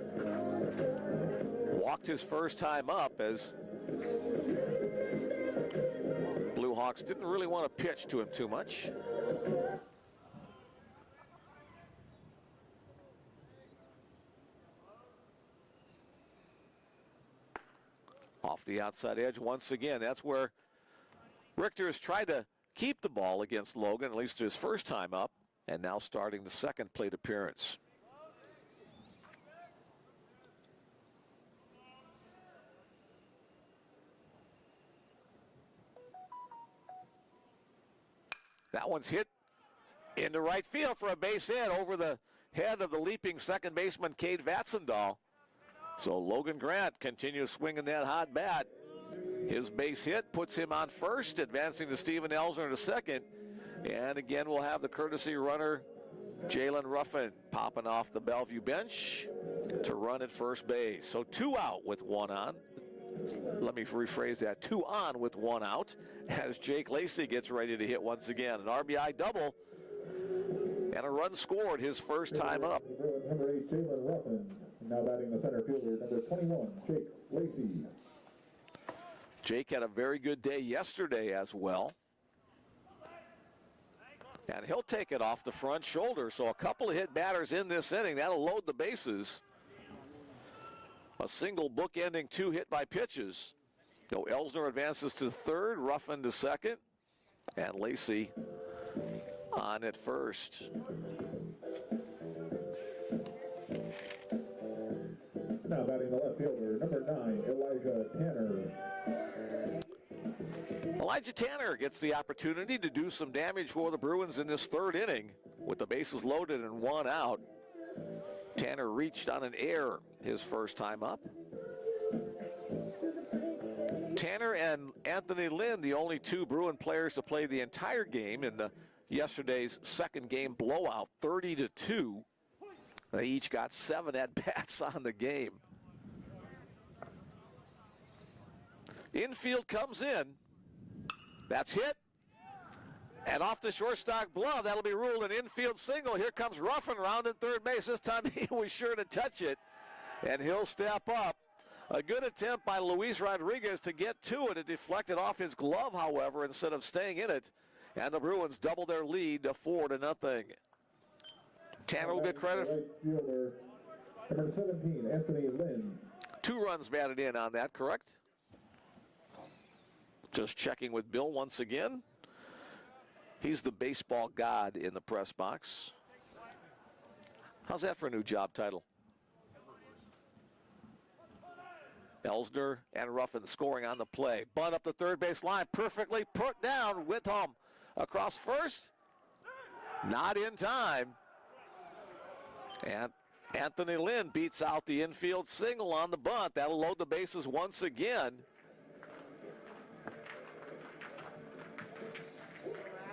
Speaker 1: Walked his first time up as Blue Hawks didn't really want to pitch to him too much. Off the outside edge once again. That's where Richter has tried to keep the ball against Logan, at least his first time up, and now starting the second plate appearance. That one's hit into right field for a base hit over the head of the leaping second baseman, Cade Vatsendahl. So Logan Grant continues swinging that hot bat. His base hit puts him on first, advancing to Steven Elsner to second. And again, we'll have the courtesy runner, Jalen Ruffin, popping off the Bellevue bench to run at first base. So 2 out with 1 on. Let me rephrase that, 2 on with 1 out as Jake Lacey gets ready to hit once again. An RBI double and a run scored his first time up.
Speaker 2: Number 8, Jalen Ruffin. Now batting the center fielder, number 21, Jake Lacey.
Speaker 1: Jake had a very good day yesterday as well. And he'll take it off the front shoulder. So a couple of hit batters in this inning. That'll load the bases. A single book-ending 2 hit by pitches. So Elsner advances to third, Ruffin to second, and Lacey on at first.
Speaker 2: Now batting the left fielder, number 9, Elijah Tanner.
Speaker 1: Elijah Tanner gets the opportunity to do some damage for the Bruins in this third inning with the bases loaded and 1 out. Tanner reached on an error his first time up. Tanner and Anthony Lynn, the only 2 Bruin players to play the entire game in yesterday's second game blowout, 30-2. They each got 7 at-bats on the game. Infield comes in. That's hit. And off the shortstop glove, that'll be ruled an infield single. Here comes Ruffin rounding third base. This time he was sure to touch it, and he'll step up. A good attempt by Luis Rodriguez to get to it. It deflected off his glove, however, instead of staying in it. And the Bruins double their lead to 4-0. Tanner will get credit.
Speaker 2: Right fielder, number 17, Anthony Lynn.
Speaker 1: 2 runs batted in on that, correct? Just checking with Bill once again. He's the baseball god in the press box. How's that for a new job title? Elsner and Ruffin scoring on the play. Bunt up the third base line, perfectly put down. Withholm across first. Not in time. And Anthony Lynn beats out the infield single on the bunt. That'll load the bases once again.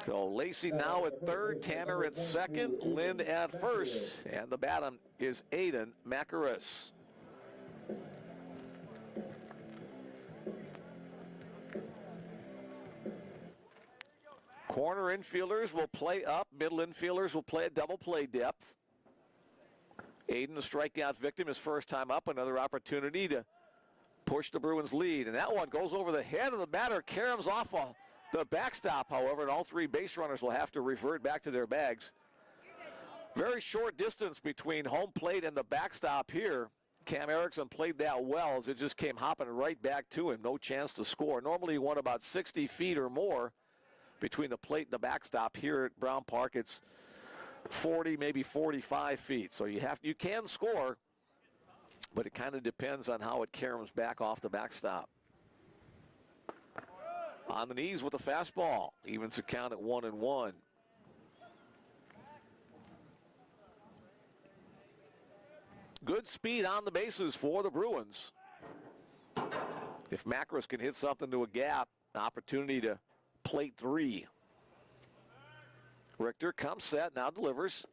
Speaker 1: So Lacey now at third, Tanner at second, Lynn at first, and the batter is Aiden Macaris. Corner infielders will play up, middle infielders will play at double play depth. Aiden, the strikeout victim, his first time up, another opportunity to push the Bruins lead. And that one goes over the head of the batter, caroms off the backstop, however, and all 3 base runners will have to revert back to their bags. Very short distance between home plate and the backstop here. Cam Erickson played that well as it just came hopping right back to him. No chance to score. Normally you want about 60 feet or more between the plate and the backstop. Here at Brown Park, it's 40, maybe 45 feet. So you can score, but it kind of depends on how it caroms back off the backstop. On the knees with a fastball. Evens the count at 1-1. Good speed on the bases for the Bruins. If Macaris can hit something to a gap, an opportunity to play plate 3. Richter comes set, now delivers.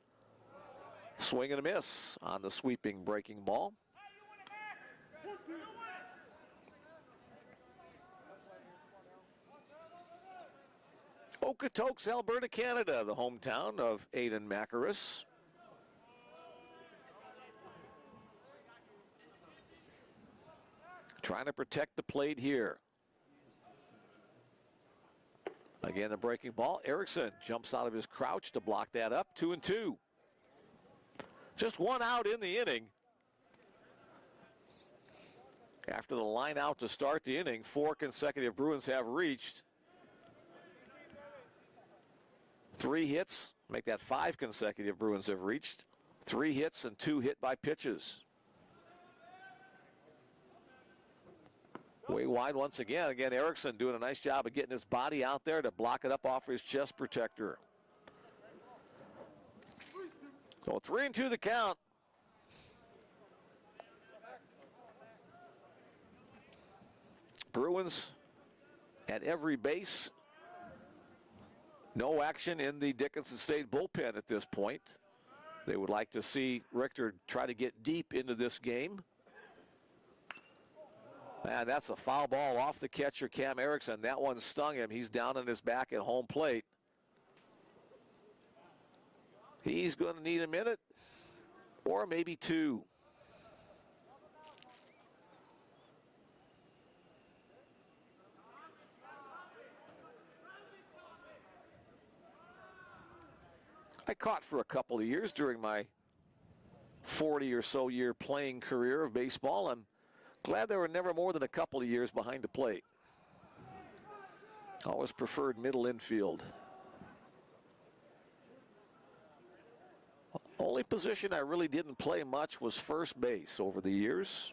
Speaker 1: Swing and a miss on the sweeping breaking ball. Okotoks, Alberta, Canada, the hometown of Aiden Macaris. Trying to protect the plate here. Again, the breaking ball. Erickson jumps out of his crouch to block that up. 2-2. Just one out in the inning. After the line out to start the inning, 4 consecutive Bruins have reached. 3 hits, make that 5 consecutive Bruins have reached. 3 hits and 2 hit by pitches. Way wide once again. Again, Erickson doing a nice job of getting his body out there to block it up off his chest protector. So 3-2 the count. Bruins at every base. No action in the Dickinson State bullpen at this point. They would like to see Richter try to get deep into this game. And that's a foul ball off the catcher, Cam Erickson. That one stung him. He's down on his back at home plate. He's going to need a minute or maybe 2. I caught for a couple of years during my 40 or so year playing career of baseball. I'm glad there were never more than a couple of years behind the plate. Always preferred middle infield. Only position I really didn't play much was first base over the years.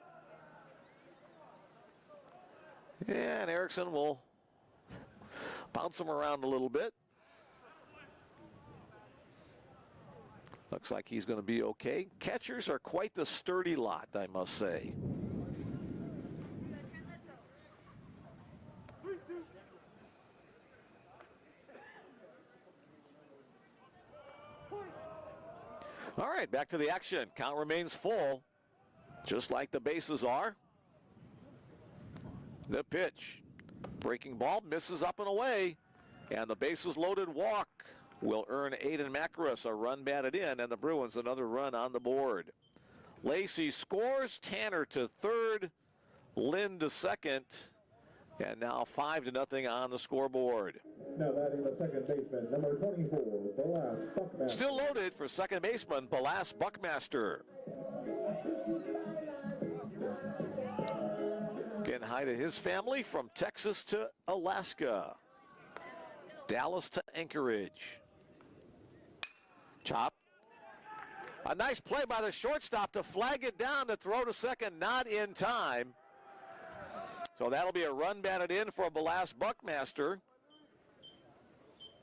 Speaker 1: And Erickson will bounce him around a little bit. Looks like he's going to be okay. Catchers are quite the sturdy lot, I must say. All right, back to the action. Count remains full, just like the bases are. The pitch. Breaking ball misses up and away, and the bases loaded walk will earn Aiden Macaris a run batted in, and the Bruins another run on the board. Lacey scores, Tanner to third, Lynn to second, and now 5-0 on the scoreboard.
Speaker 2: Now batting the second baseman, number 24, Balas Buckmaster.
Speaker 1: Still loaded for second baseman, Balas Buckmaster. Again, hi to his family from Texas to Alaska, Dallas to Anchorage. Chop. A nice play by the shortstop to flag it down to throw to second, not in time. So that'll be a run batted in for Balas Buckmaster.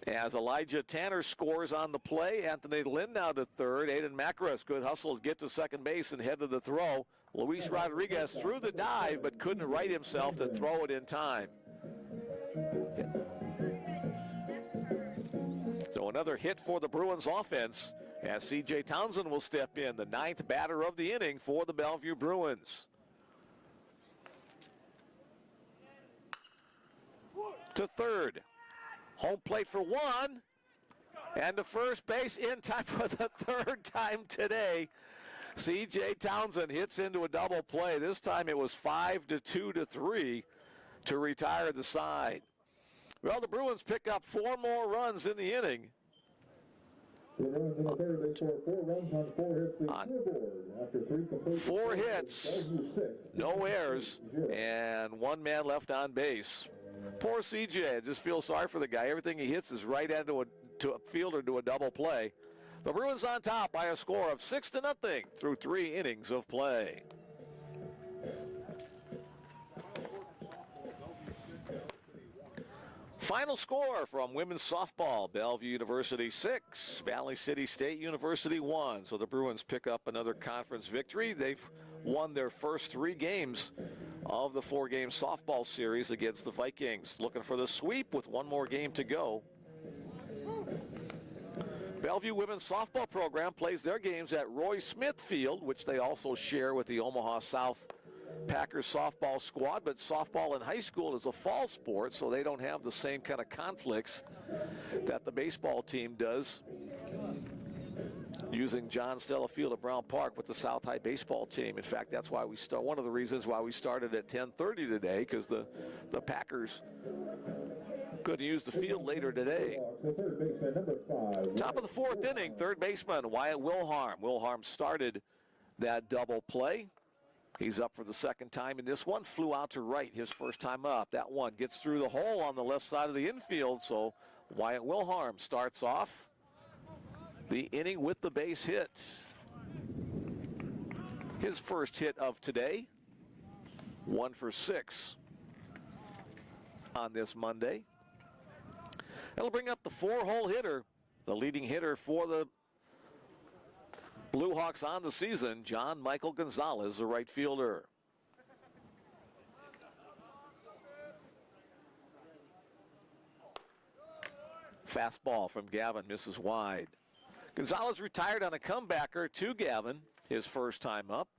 Speaker 1: As Elijah Tanner scores on the play, Anthony Lynn now to third. Aiden Macaris, good hustle to get to second base and head to the throw. Luis Rodriguez threw the dive but couldn't right himself to throw it in time. So another hit for the Bruins offense as C.J. Townsend will step in, the 9th batter of the inning for the Bellevue Bruins. To third. Home plate for 1. And to first base in time for the 3rd time today. C.J. Townsend hits into a double play. This time it was 5-2-3 to retire the side. Well, the Bruins pick up 4 more runs in the inning.
Speaker 2: The Bruins in the third, they score 4 runs on 4 hits. The scoreboard after 3 complete
Speaker 1: 4 hits, no errors, and 1 man left on base. Poor CJ, I just feel sorry for the guy. Everything he hits is right into a fielder to a double play. The Bruins on top by a score of 6-0 through 3 innings of play. Final score from women's softball, Bellevue University 6, Valley City State University 1. So the Bruins pick up another conference victory. They've won their first 3 games of the 4-game softball series against the Vikings. Looking for the sweep with one more game to go. Bellevue women's softball program plays their games at Roy Smith Field, which they also share with the Omaha South Packers softball squad, but softball in high school is a fall sport, so they don't have the same kind of conflicts that the baseball team does, using John Stella Field at Brown Park with the South High baseball team. In fact, that's why one of the reasons why we started at 10:30 today, because the Packers couldn't use the field later today. Top of the 4th inning, third baseman Wyatt Wilharm. Wilharm started that double play. He's up for the second time in this one. Flew out to right his first time up. That one gets through the hole on the left side of the infield, so Wyatt Wilharm starts off the inning with the base hit. His first hit of today, 1 for 6 on this Monday. That'll bring up the 4-hole hitter, the leading hitter for the Blue Hawks on the season, John Michael Gonzalez, the right fielder. Fastball from Gavin, misses wide. Gonzalez retired on a comebacker to Gavin, his first time up.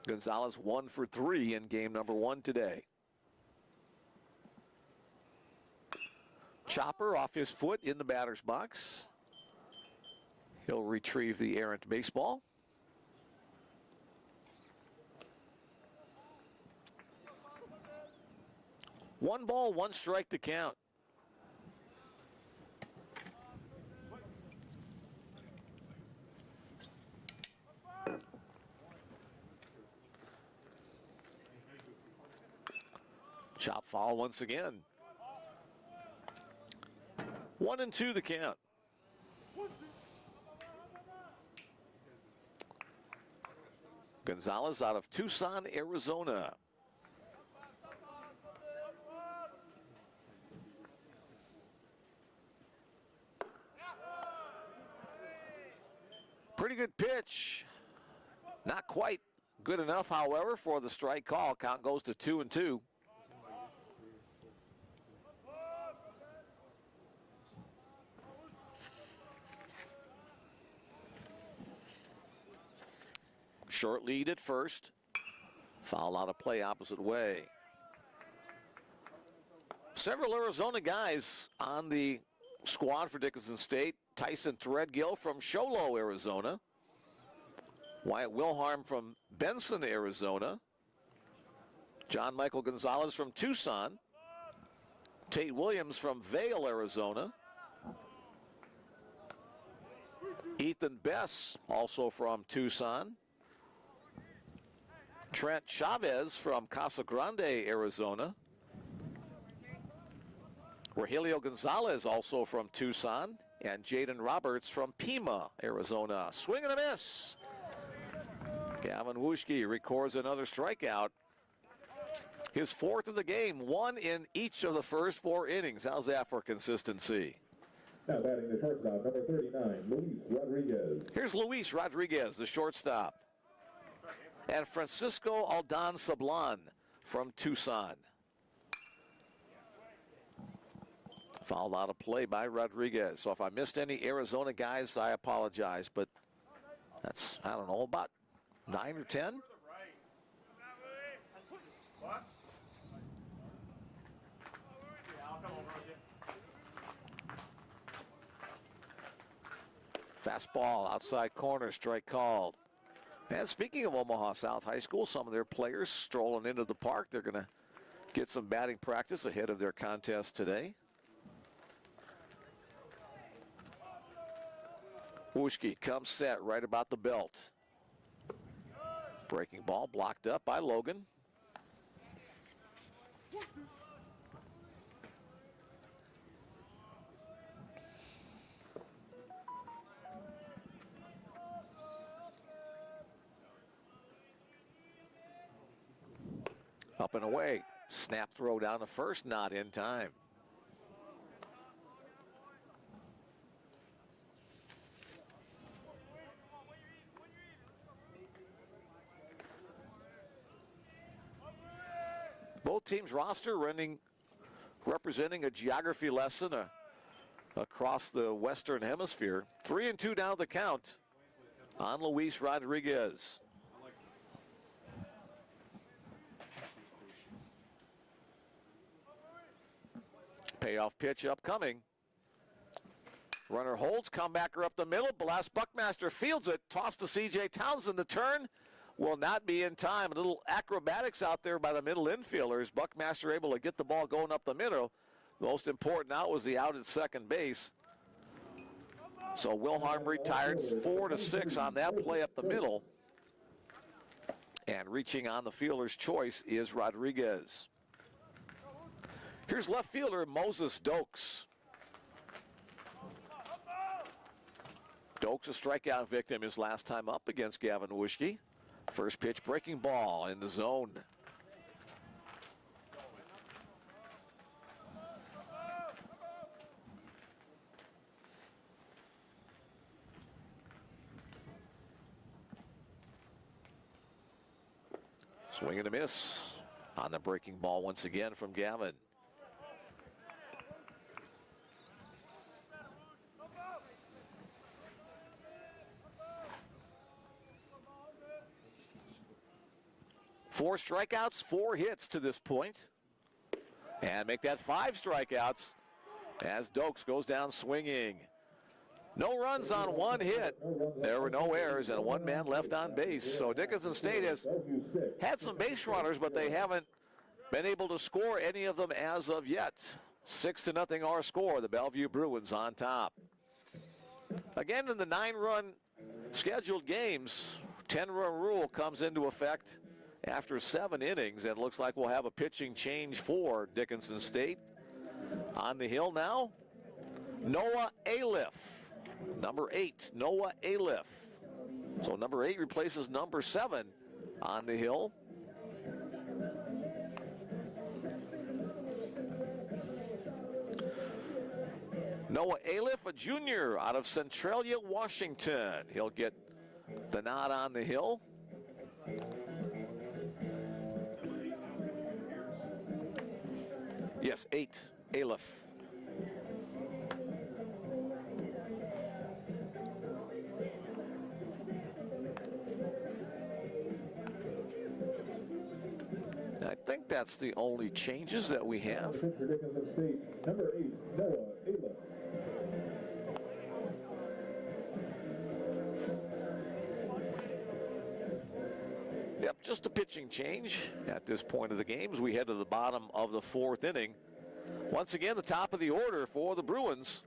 Speaker 1: Gonzalez 1 for 3 in game number 1 today. Chopper off his foot in the batter's box. He'll retrieve the errant baseball. One ball, one strike to count. Chop foul once again. 1-2 the count. Gonzalez out of Tucson, Arizona. Pretty good pitch. Not quite good enough, however, for the strike call. Count goes to 2-2. Short lead at first. Foul out of play opposite way. Several Arizona guys on the squad for Dickinson State. Tyson Threadgill from Show Low, Arizona. Wyatt Wilharm from Benson, Arizona. John Michael Gonzalez from Tucson. Tate Williams from Vail, Arizona. Ethan Bess, also from Tucson. Trent Chavez from Casa Grande, Arizona. Rogelio Gonzalez, also from Tucson. And Jaden Roberts from Pima, Arizona. Swing and a miss. Gavin Wuschke records another strikeout. His 4th of the game, 1 in each of the first 4 innings. How's that for consistency?
Speaker 2: Now batting the shortstop, number 39, Luis Rodriguez.
Speaker 1: Here's Luis Rodriguez, the shortstop. And Francisco Aldan Sablan from Tucson. Fouled out of play by Rodriguez. So if I missed any Arizona guys, I apologize. But that's, I don't know, about 9 or 10? Fastball, outside corner, strike called. And speaking of Omaha South High School, some of their players strolling into the park. They're going to get some batting practice ahead of their contest today. Wuschke comes set right about the belt. Breaking ball blocked up by Logan. Up and away. Snap throw down to first, not in time. team's roster representing a geography lesson across the Western Hemisphere. 3-2 down the count on Luis Rodriguez. Payoff pitch upcoming. Runner holds, comebacker up the middle. Blast Buckmaster fields it. Toss to C.J. Townsend. The turn will not be in time. A little acrobatics out there by the middle infielders. Buckmaster able to get the ball going up the middle. The most important out was the out at second base. So Wilhelm retired 4-6 on that play up the middle. And reaching on the fielder's choice is Rodriguez. Here's left fielder Moses Dokes. Dokes, a strikeout victim his last time up against Gavin Wuschke. First pitch, breaking ball in the zone. Swing and a miss on the breaking ball once again from Gavin. Four strikeouts, 4 hits to this point. And make that 5 strikeouts as Dokes goes down swinging. No runs on 1 hit. There were no errors and 1 man left on base. So Dickinson State has had some base runners, but they haven't been able to score any of them as of yet. 6-0 our score. The Bellevue Bruins on top. Again, in the 9-run scheduled games, 10-run rule comes into effect after 7 innings, and it looks like we'll have a pitching change for Dickinson State. On the hill now, Noah Aliff, number 8, Noah Aliff. So number 8 replaces number 7 on the hill. Noah Aliff, a junior out of Centralia, Washington. He'll get the nod on the hill. Yes, 8, Aliff. I think that's the only changes that we have.
Speaker 2: Number 8, Noah Aliff.
Speaker 1: Yep, just a pitching change at this point of the game as we head to the bottom of the 4th inning. Once again, the top of the order for the Bruins.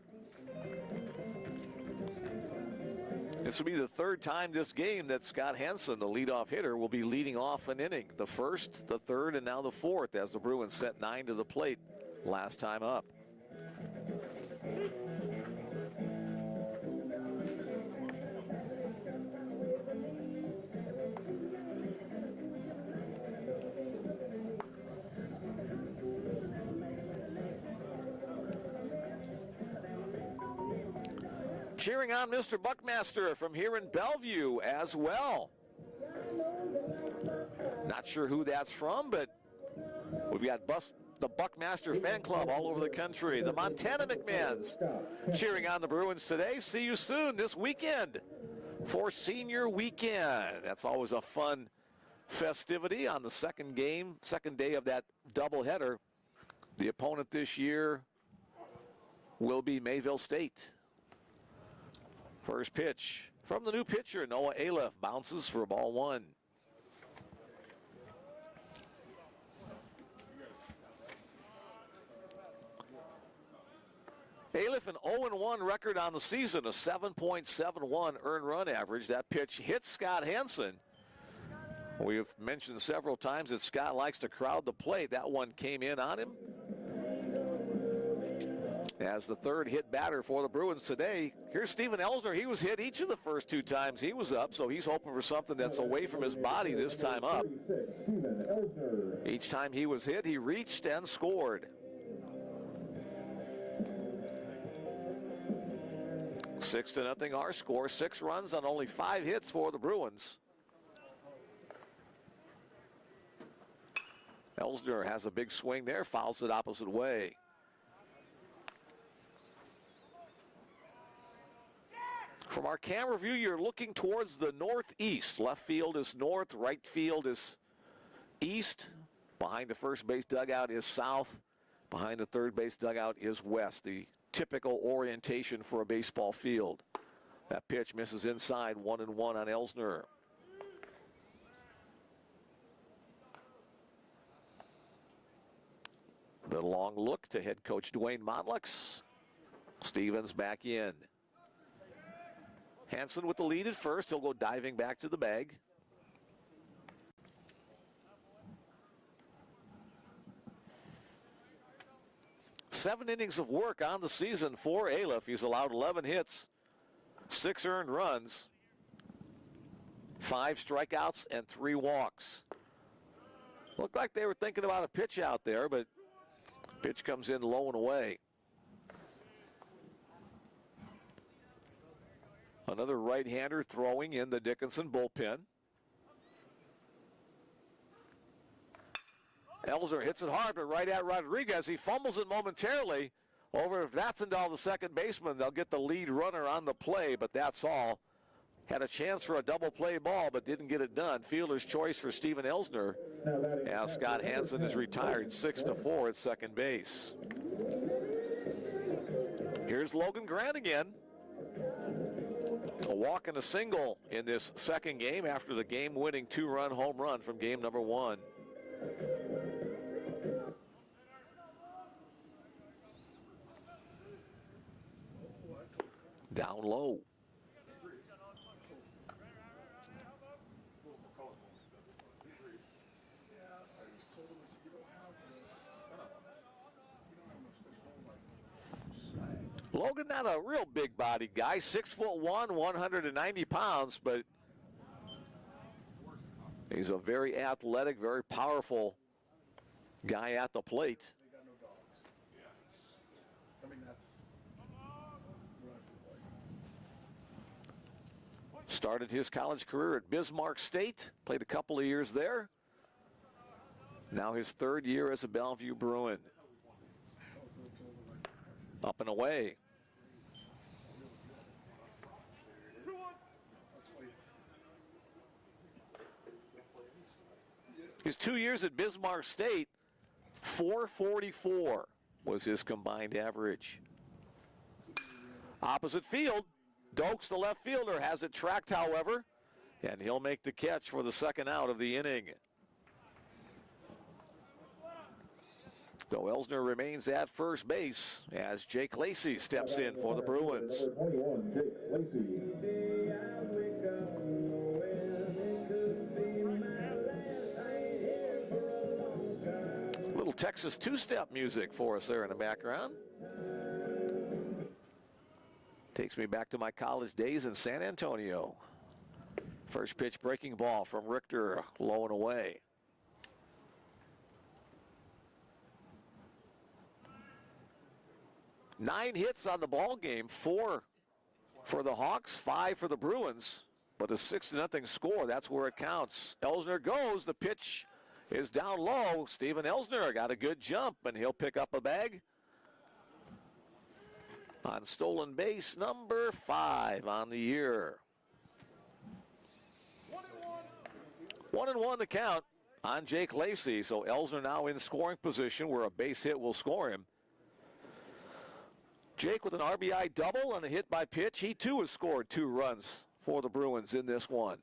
Speaker 1: This will be the 3rd time this game that Scott Hansen, the leadoff hitter, will be leading off an inning. The 1st, the 3rd, and now the 4th as the Bruins sent 9 to the plate last time up. Cheering on Mr. Buckmaster from here in Bellevue as well. Not sure who that's from, but we've got the Buckmaster fan club all over the country. The Montana McMahons cheering on the Bruins today. See you soon this weekend for Senior Weekend. That's always a fun festivity on the second day of that doubleheader. The opponent this year will be Mayville State. First pitch from the new pitcher, Noah Aliff, bounces for ball 1. Aliff, an 0-1 record on the season, a 7.71 earned run average. That pitch hits Scott Hansen. We've mentioned several times that Scott likes to crowd the plate. That one came in on him. As the 3rd hit batter for the Bruins today. Here's Steven Elsner. He was hit each of the first 2 times he was up, so he's hoping for something that's away from his body this time up. Each time he was hit, he reached and scored. 6-0 our score. 6 runs on only 5 hits for the Bruins. Elsner has a big swing there, fouls it opposite way. From our camera view, you're looking towards the northeast. Left field is north, right field is east. Behind the first base dugout is south. Behind the third base dugout is west. The typical orientation for a baseball field. That pitch misses inside, 1-1 on Elsner. The long look to head coach Dwayne Modlux. Stevens back in. Hansen with the lead at first. He'll go diving back to the bag. Seven innings of work on the season for Aleph. He's allowed 11 hits, 6 earned runs, 5 strikeouts, and 3 walks. Looked like they were thinking about a pitch out there, but pitch comes in low and away. Another right-hander throwing in the Dickinson bullpen. Elsner hits it hard, but right at Rodriguez. He fumbles it momentarily over Vatzendahl, the second baseman. They'll get the lead runner on the play, but that's all. Had a chance for a double play ball, but didn't get it done. Fielder's choice for Steven Elsner, as Scott Hansen is retired 6-4 at second base. Here's Logan Grant again. A walk and a single in this second game after the game-winning 2-run home run from game number 1. Down low. Logan, not a real big bodied guy, 6'1", 190 pounds, but he's a very athletic, very powerful guy at the plate. Started his college career at Bismarck State, played a couple of years there. Now his third year as a Bellevue Bruin. Up and away. His 2 years at Bismarck State, .444 was his combined average. Opposite field, Dokes, the left fielder, has it tracked, however, and he'll make the catch for the second out of the inning. So Elsner remains at first base as Jake Lacey steps in for the Bruins.
Speaker 2: Number 21, Jake Lacey.
Speaker 1: Little Texas two-step music for us there in the background. Takes me back to my college days in San Antonio. First pitch breaking ball from Richter, low and away. Nine hits on the ball game, 4 for the Hawks, 5 for the Bruins, but a 6-0 score. That's where it counts. Elsner goes. The pitch is down low. Steven Elsner got a good jump, and he'll pick up a bag on stolen base number 5 on the year. 1-1 the count on Jake Lacey. So Elsner now in scoring position where a base hit will score him. Jake with an RBI double and a hit by pitch. He too has scored 2 runs for the Bruins in this one.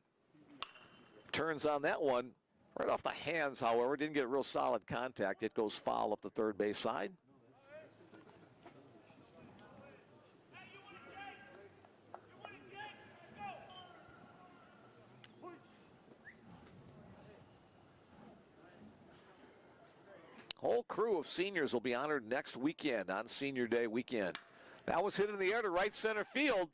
Speaker 1: Turns on that one right off the hands, however. Didn't get real solid contact. It goes foul up the third base side. Whole crew of seniors will be honored next weekend on Senior Day weekend. That was hit in the air to right center field.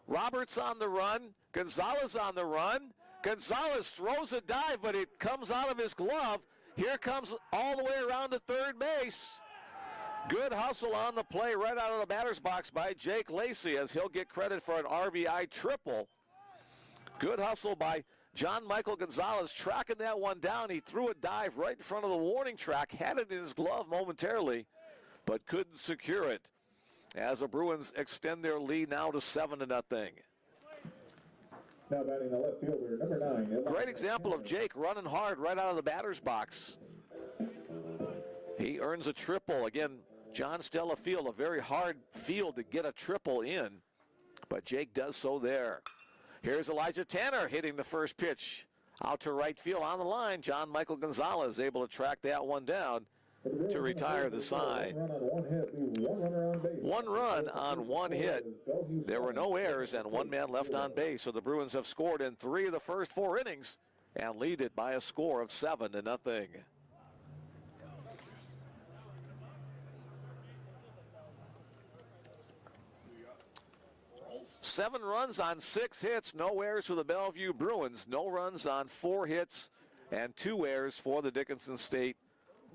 Speaker 1: Roberts on the run. Gonzalez on the run. Gonzalez throws a dive, but it comes out of his glove. Here comes all the way around to third base. Good hustle on the play right out of the batter's box by Jake Lacey, as he'll get credit for an RBI triple. Good hustle by John Michael Gonzalez tracking that one down. He threw a dive right in front of the warning track, had it in his glove momentarily, but couldn't secure it. As the Bruins extend their lead now to 7-0.
Speaker 2: Now batting the left fielder, number 9.
Speaker 1: Great example of Jake running hard right out of the batter's box. He earns a triple. Again, John Stella Field, a very hard field to get a triple in, but Jake does so there. Here's Elijah Tanner hitting the first pitch out to right field on the line. John Michael Gonzalez able to track that one down to retire the side. One run on one hit. There were no errors and one man left on base. So the Bruins have scored in 3 of the first 4 innings and lead it by a score of 7-0. 7 runs on 6 hits, no errors for the Bellevue Bruins. No runs on 4 hits and 2 errors for the Dickinson State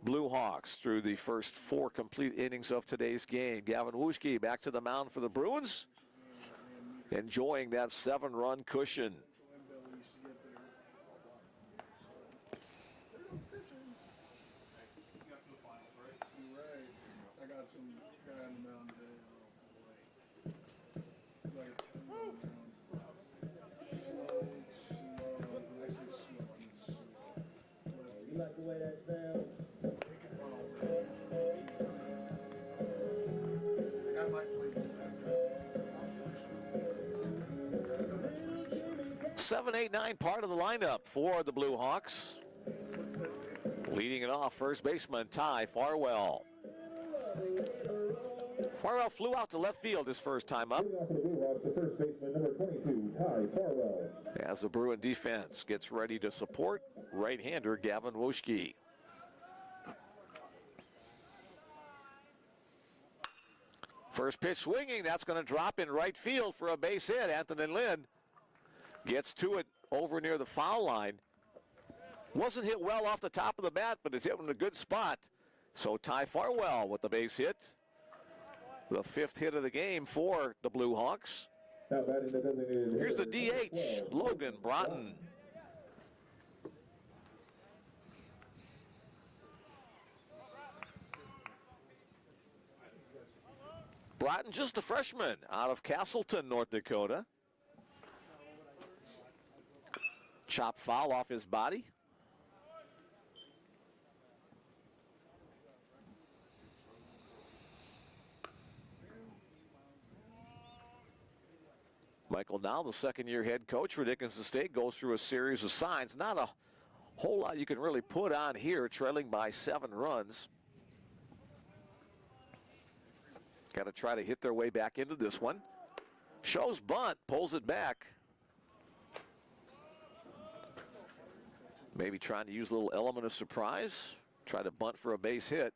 Speaker 1: Blue Hawks through the first 4 complete innings of today's game. Gavin Wuschke back to the mound for the Bruins, enjoying that 7-run cushion.
Speaker 2: Like the way that sounds. I might play
Speaker 1: 7, 8, 9 part of the lineup for the Blue Hawks. Leading it off, first baseman Ty Farwell. Farwell flew out to left field his first time up.
Speaker 2: The first baseman, number 22, Ty Farwell.
Speaker 1: As the Bruin defense gets ready to support right-hander Gavin Wuschke. First pitch swinging, that's going to drop in right field for a base hit. Anthony Lind gets to it over near the foul line. Wasn't hit well off the top of the bat, but it's hit in a good spot. So Ty Farwell with the base hit. The 5th hit of the game for the Blue Hawks. Here's the DH, Logan Broughton. Broughton, just a freshman out of Castleton, North Dakota. Chop foul off his body. Michael now, the second-year head coach for Dickinson State, goes through a series of signs. Not a whole lot you can really put on here, trailing by 7 runs. Got to try to hit their way back into this one. Shows bunt, pulls it back. Maybe trying to use a little element of surprise. Try to bunt for a base hit.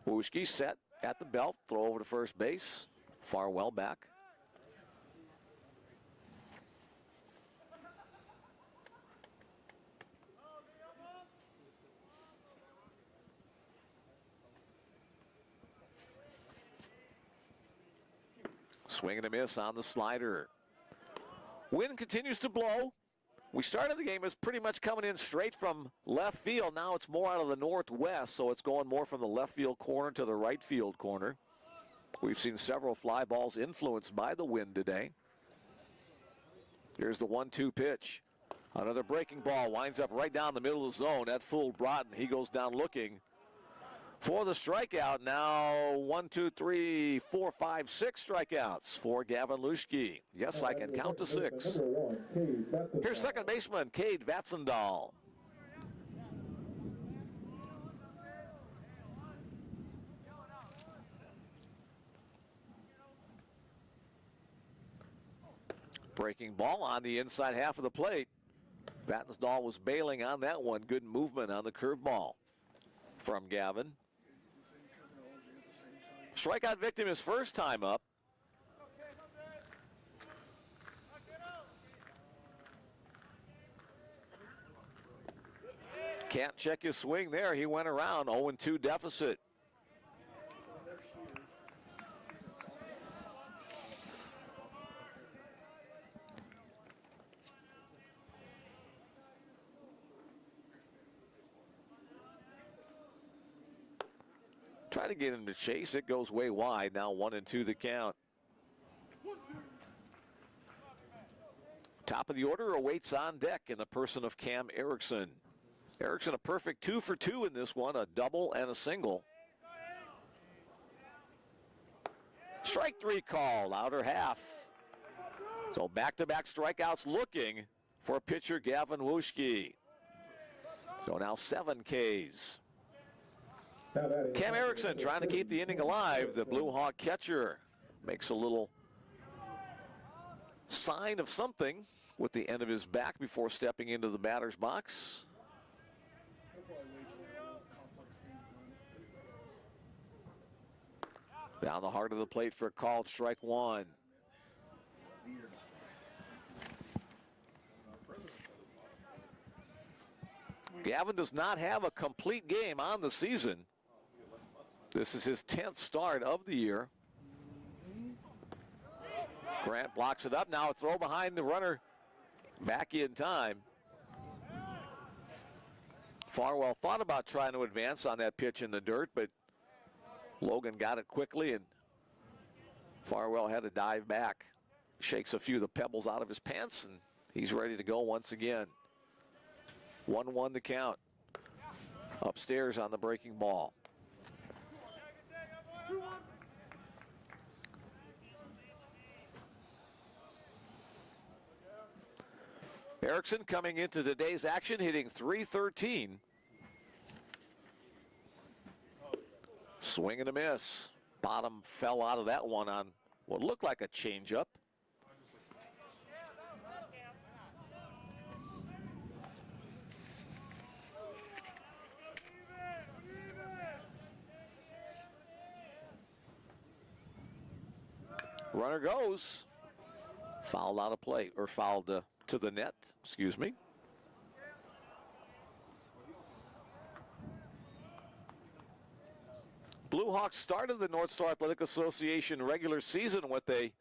Speaker 1: Wuschke set at the belt, throw over to first base. Farwell back. Swing and a miss on the slider. Wind continues to blow. We started the game as pretty much coming in straight from left field. Now it's more out of the northwest, so it's going more from the left field corner to the right field corner. We've seen several fly balls influenced by the wind today. Here's the 1-2 pitch. Another breaking ball winds up right down the middle of the zone. That fooled Broughton. He goes down looking for the strikeout. Now 1, 2, 3, 4, 5, 6 strikeouts for Gavin Wuschke. Yes, I can count to 6. Here's second baseman Cade Vatsendahl. Breaking ball on the inside half of the plate. Vatsendahl was bailing on that one. Good movement on the curveball from Gavin. Strikeout victim his first time up. Can't check his swing there. He went around 0-2 deficit. Try to get him to chase. It goes way wide. Now 1-2 the count. Top of the order awaits on deck in the person of Cam Erickson. Erickson a perfect 2 for 2 in this one, a double and a single. Strike 3 call, outer half. So back-to-back strikeouts looking for pitcher Gavin Wuschke. So now 7 Ks. Cam Erickson trying to keep the inning alive. The Blue Hawk catcher makes a little sign of something with the end of his back before stepping into the batter's box. Down the heart of the plate for a called strike 1. Gavin does not have a complete game on the season. This is his 10th start of the year. Grant blocks it up. Now a throw behind the runner. Back in time. Farwell thought about trying to advance on that pitch in the dirt, but Logan got it quickly, and Farwell had to dive back. Shakes a few of the pebbles out of his pants, and he's ready to go once again. 1-1 the count. Upstairs on the breaking ball. Erickson coming into today's action, hitting .313. Swing and a miss. Bottom fell out of that one on what looked like a changeup. Runner goes. Fouled out of play, or fouled to the net, excuse me. Blue Hawks started the North Star Athletic Association regular season with a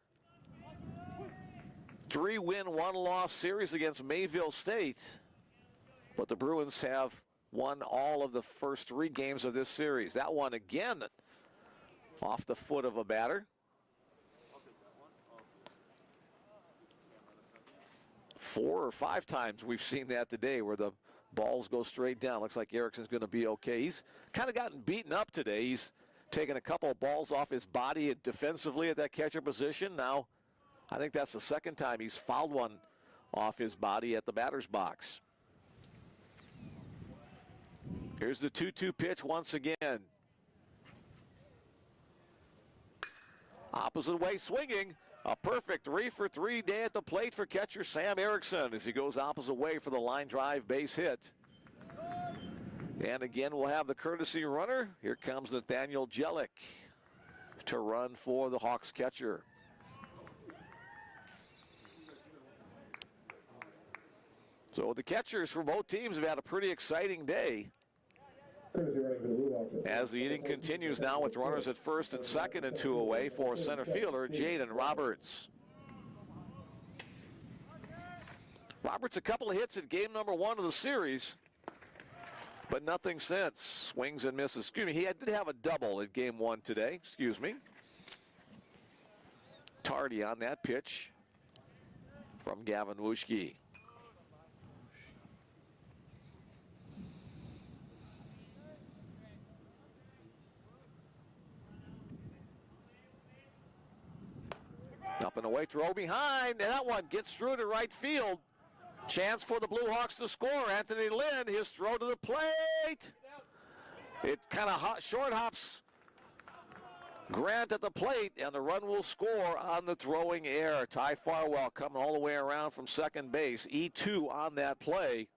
Speaker 1: 3-win, 1-loss series against Mayville State. But the Bruins have won all of the first 3 games of this series. That one again off the foot of a batter. 4 or 5 times we've seen that today where the balls go straight down. Looks like Erickson's going to be okay. He's kind of gotten beaten up today. He's taken a couple of balls off his body defensively at that catcher position. Now, I think that's the second time he's fouled one off his body at the batter's box. Here's the 2-2 pitch once again. Opposite way swinging. A perfect 3 for 3 day at the plate for catcher Sam Erickson as he goes opposite way for the line drive base hit. And again, we'll have the courtesy runner. Here comes Nathaniel Jellick to run for the Hawks catcher. So the catchers for both teams have had a pretty exciting day. As the inning continues now with runners at first and second and 2 away for center fielder Jaden Roberts. Roberts a couple of hits at game number 1 of the series, but nothing since. Swings and misses. Excuse me, he did have a double at game 1 today. Excuse me. Tardy on that pitch from Gavin Wuschke. Up and away, throw behind, and that one gets through to right field. Chance for the Blue Hawks to score. Anthony Lynn, his throw to the plate. It kind of short hops Grant at the plate, and the run will score on the throwing error. Ty Farwell coming all the way around from second base. E2 on that play.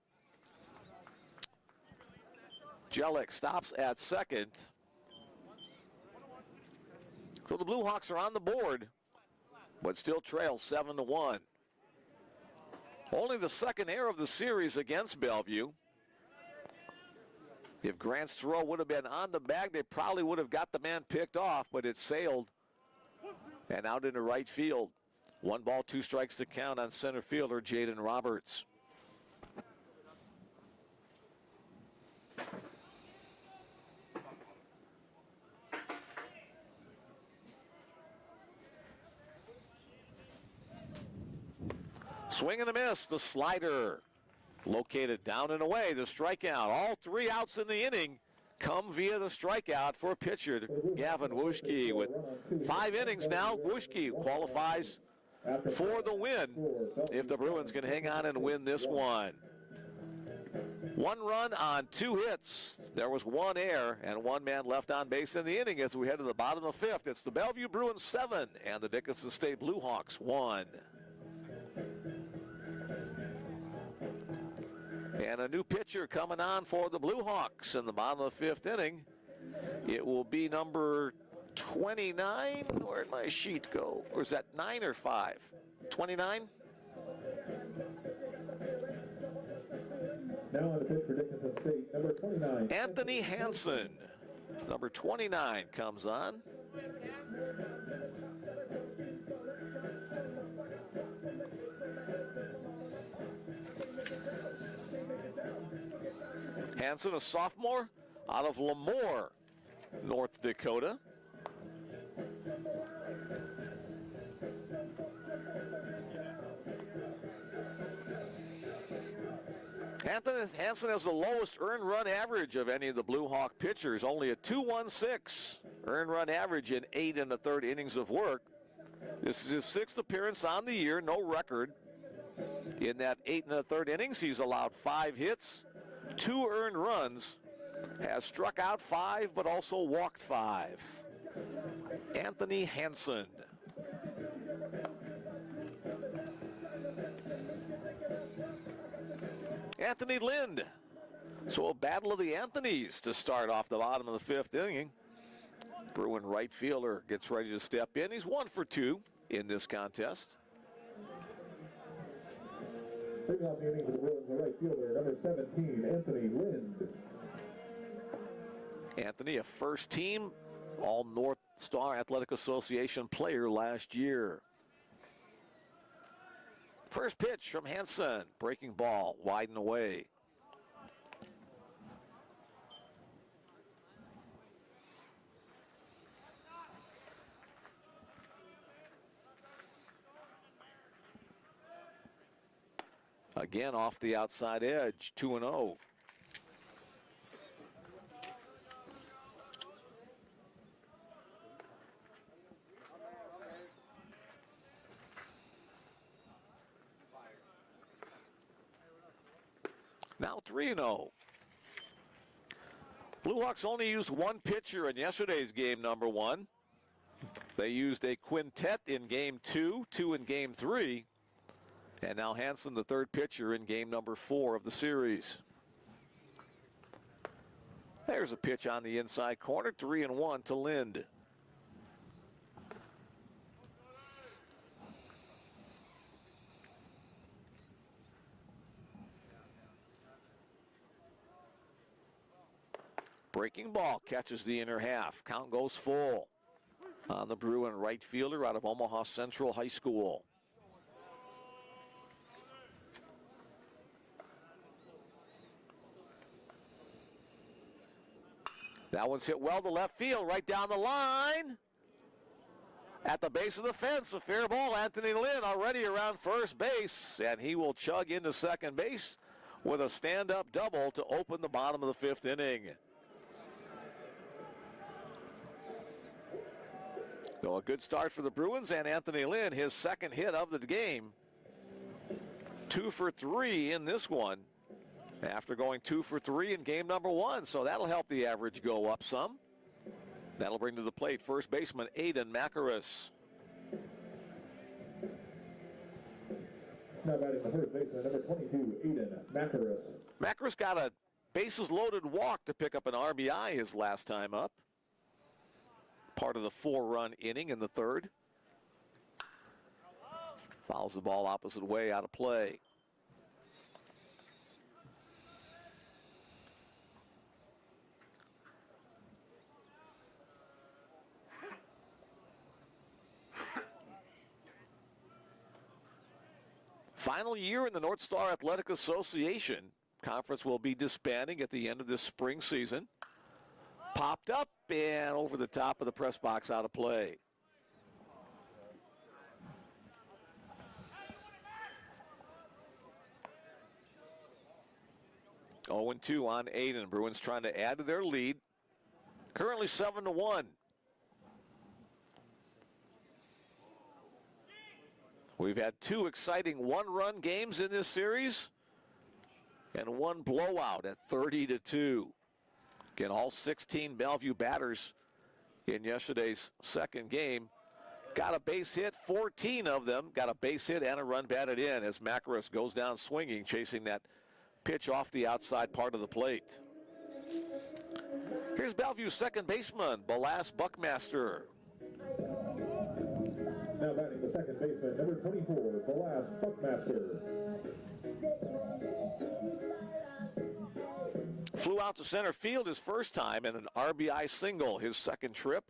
Speaker 1: Jellick stops at second. So the Blue Hawks are on the board, but still trail 7-1. Only the second error of the series against Bellevue. If Grant's throw would have been on the bag, they probably would have got the man picked off, but it sailed and out into right field. 1 ball, 2 strikes to count on center fielder Jaden Roberts. Swing and a miss, the slider. Located down and away, the strikeout. All 3 outs in the inning come via the strikeout for pitcher Gavin Wuschke. With 5 innings now, Wuschke qualifies for the win if the Bruins can hang on and win this one. 1 run on 2 hits. There was 1 error and 1 man left on base in the inning as we head to the bottom of the 5th. It's the Bellevue Bruins 7 and the Dickinson State Blue Hawks 1. And a new pitcher coming on for the Blue Hawks in the bottom of the 5th inning. It will be number 29. Where'd my sheet go? Or is that 9 or 5? 29?
Speaker 2: Now on the pitch for Dickinson State, number 29.
Speaker 1: Anthony Hansen. Number 29 comes on. Hansen, a sophomore out of Lemoore, North Dakota. Hansen has the lowest earned run average of any of the Blue Hawk pitchers, only a 2.16 earned run average in 8 1/3 innings of work. This is his 6th appearance on the year, no record. In that 8 1/3 innings, he's allowed 5 hits, 2 earned runs, has struck out 5 but also walked 5. Anthony Hansen. Anthony Lind. So a battle of the Anthonys to start off the bottom of the 5th inning. Bruin right fielder gets ready to step in. He's 1 for 2 in this contest.
Speaker 2: Bring out the inning for the Bruins, the right fielder, number 17, Anthony Lind.
Speaker 1: Anthony, a first team All-North Star Athletic Association player last year. First pitch from Hansen, breaking ball, wide and away. Again off the outside edge, 2-0. Now 3-0. Blue Hawks only used 1 pitcher in yesterday's game number 1. They used a quintet in game 2, 2 in game 3. And now Hansen, the 3rd pitcher in game number 4 of the series. There's a pitch on the inside corner, 3-1 to Lind. Breaking ball catches the inner half. Count goes full on the Bruin right fielder out of Omaha Central High School. That one's hit well to left field, right down the line. At the base of the fence, a fair ball. Anthony Lind already around first base, and he will chug into second base with a stand-up double to open the bottom of the 5th inning. So a good start for the Bruins and Anthony Lind, his 2nd hit of the game. 2 for 3 in this one after going 2 for 3 in game number 1. So that'll help the average go up some. That'll bring to the plate first baseman Aiden Macaris.
Speaker 2: Now batting the first baseman, number 22, Aiden Macaris.
Speaker 1: Macaris got a bases loaded walk to pick up an RBI his last time up. Part of the 4-run inning in the 3rd. Fouls the ball opposite way, out of play. Final year in the North Star Athletic Association. Conference will be disbanding at the end of this spring season. Popped up and over the top of the press box, out of play. 0-2 on Aiden. Bruins trying to add to their lead. Currently 7-1. We've had 2 exciting one-run games in this series and 1 blowout at 30-2. Again, all 16 Bellevue batters in yesterday's second game got a base hit. 14 of them got a base hit and a run batted in as Macaris goes down swinging, chasing that pitch off the outside part of the plate. Here's Bellevue's second baseman, Balas Buckmaster.
Speaker 2: Now batting the second baseman, number 24, Balas Buckmaster.
Speaker 1: Flew out to center field his first time in an RBI single his second trip.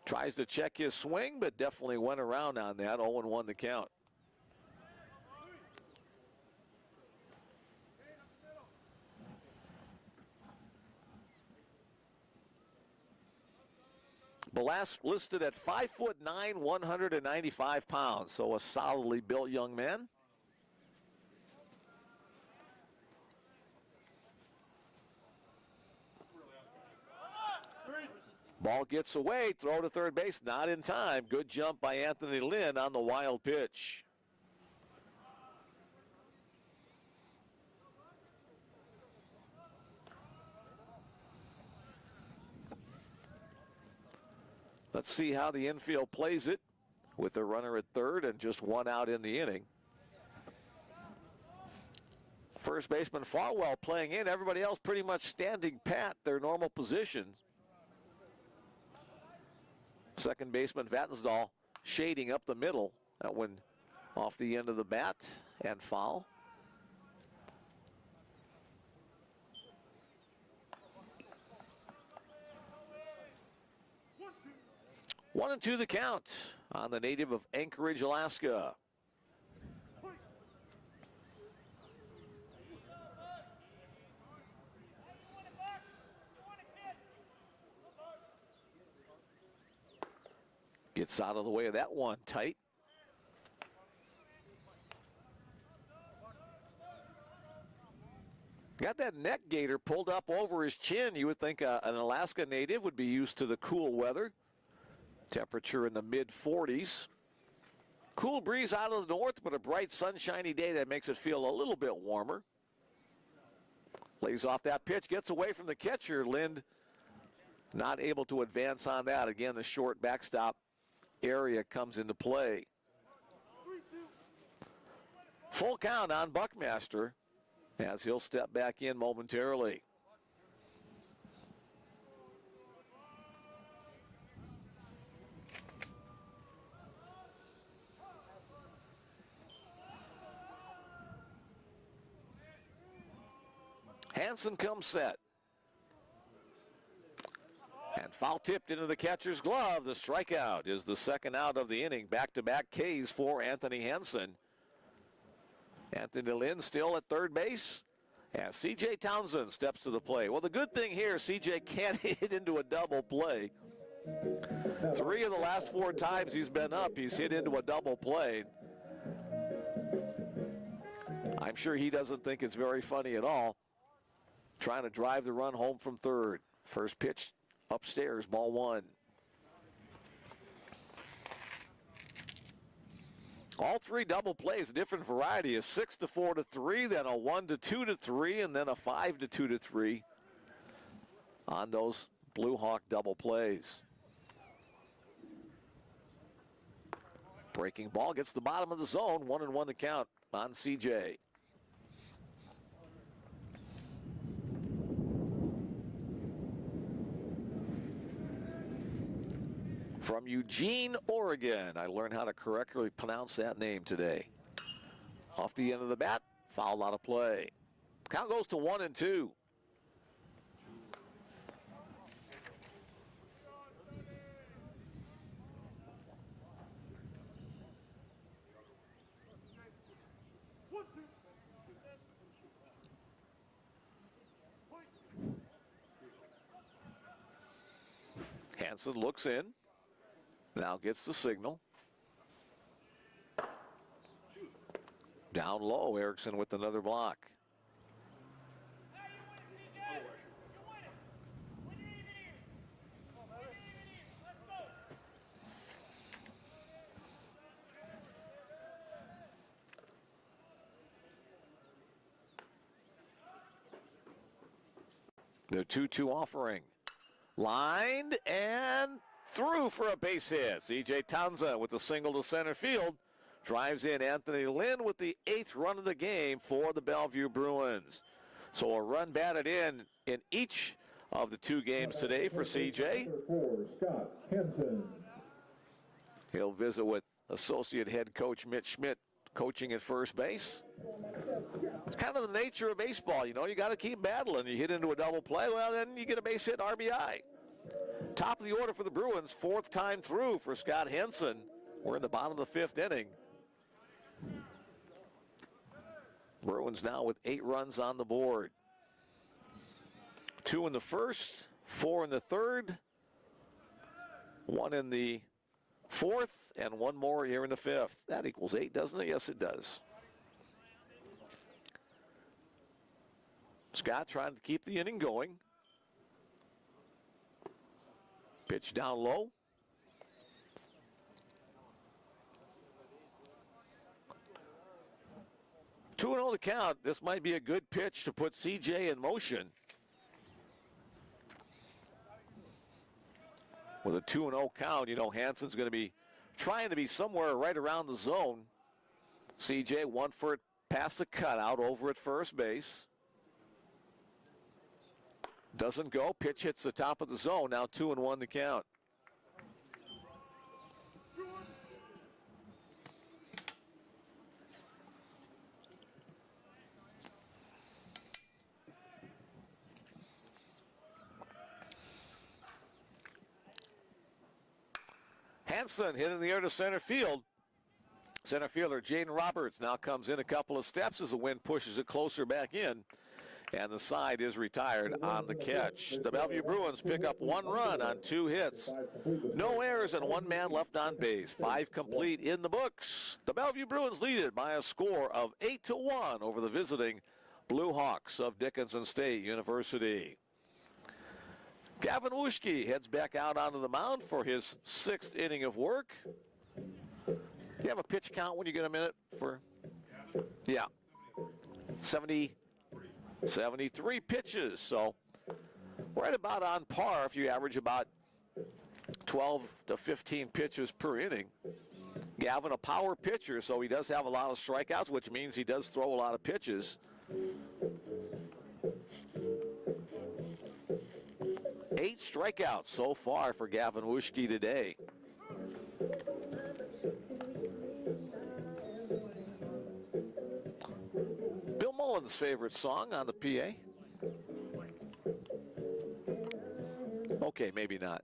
Speaker 1: Tries to check his swing, but definitely went around on that. 0-1 the count. Balas listed at 5'9", 195 pounds, so a solidly built young man. Ball gets away, throw to third base, not in time. Good jump by Anthony Lynn on the wild pitch. Let's see how the infield plays it with the runner at third and just 1 out in the inning. First baseman Farwell playing in. Everybody else pretty much standing pat, their normal positions. Second baseman Vatnsdahl shading up the middle. That one off the end of the bat and foul. One and 2 the count on the native of Anchorage, Alaska. Gets out of the way of that one, tight. Got that neck gaiter pulled up over his chin. You would think an Alaska native would be used to the cool weather. Temperature in the mid-40s. Cool breeze out of the north, but a bright sunshiny day that makes it feel a little bit warmer. Lays off that pitch, gets away from the catcher. Lind not able to advance on that. Again, the short backstop area comes into play. Full count on Buckmaster as he'll step back in momentarily. Hansen comes set. And foul tipped into the catcher's glove. The strikeout is the second out of the inning. Back-to-back Ks for Anthony Hansen. Anthony Lynn still at third base. And C.J. Townsend steps to the plate. Well, the good thing here, C.J. can't hit into a double play. 3 of the last 4 times he's been up, he's hit into a double play. I'm sure he doesn't think it's very funny at all. Trying to drive the run home from third. First pitch upstairs, ball 1. All 3 double plays, a different variety. A 6-4 to 3, then a 1-2 to 3, and then a 5-2 to 3 on those Blue Hawk double plays. Breaking ball gets the bottom of the zone. 1-1 to count on CJ. From Eugene, Oregon. I learned how to correctly pronounce that name today. Off the end of the bat, foul out of play. Count goes to 1-2. Hansen looks in. Now gets the signal. Down low, Erickson with another block. The 2-2 offering. Lined and through for a base hit. C.J. Townsend with the single to center field. Drives in Anthony Lynn with the 8th run of the game for the Bellevue Bruins. So a run batted in each of the 2 games today for C.J.
Speaker 2: Scott Henson.
Speaker 1: He'll visit with associate head coach Mitch Schmidt coaching at first base. It's kind of the nature of baseball, you know. You got to keep battling. You hit into a double play, well, then you get a base hit RBI. Top of the order for the Bruins, 4th time through for Scott Henson. We're in the bottom of the 5th inning. Bruins now with 8 runs on the board. 2 in the first, 4 in the third, 1 in the 4th, and 1 more here in the 5th. That equals 8, doesn't it? Yes, it does. Scott trying to keep the inning going. Pitch down low. Two and 0 the count. This might be a good pitch to put CJ in motion. With a 2-0 count, you know, Hansen's going to be trying to be somewhere right around the zone. CJ, 1 for it past the cutout over at first base. Doesn't go. Pitch hits the top of the zone. Now 2-1 the count. Hansen hit in the air to center field. Center fielder Jaden Roberts now comes in a couple of steps as the wind pushes it closer back in. And the side is retired on the catch. The Bellevue Bruins pick up 1 run on 2 hits. No errors and 1 man left on base. 5 complete in the books. The Bellevue Bruins lead it by a score of 8-1 over the visiting Blue Hawks of Dickinson State University. Gavin Wuschke heads back out onto the mound for his 6th inning of work. You have a pitch count when you get a minute for? Yeah. 73 pitches, so right about on par if you average about 12 to 15 pitches per inning. Gavin, a power pitcher, so he does have a lot of strikeouts, which means he does throw a lot of pitches. 8 strikeouts so far for Gavin Wuschke today. Bill Mullen's favorite song on the PA. Okay, maybe not.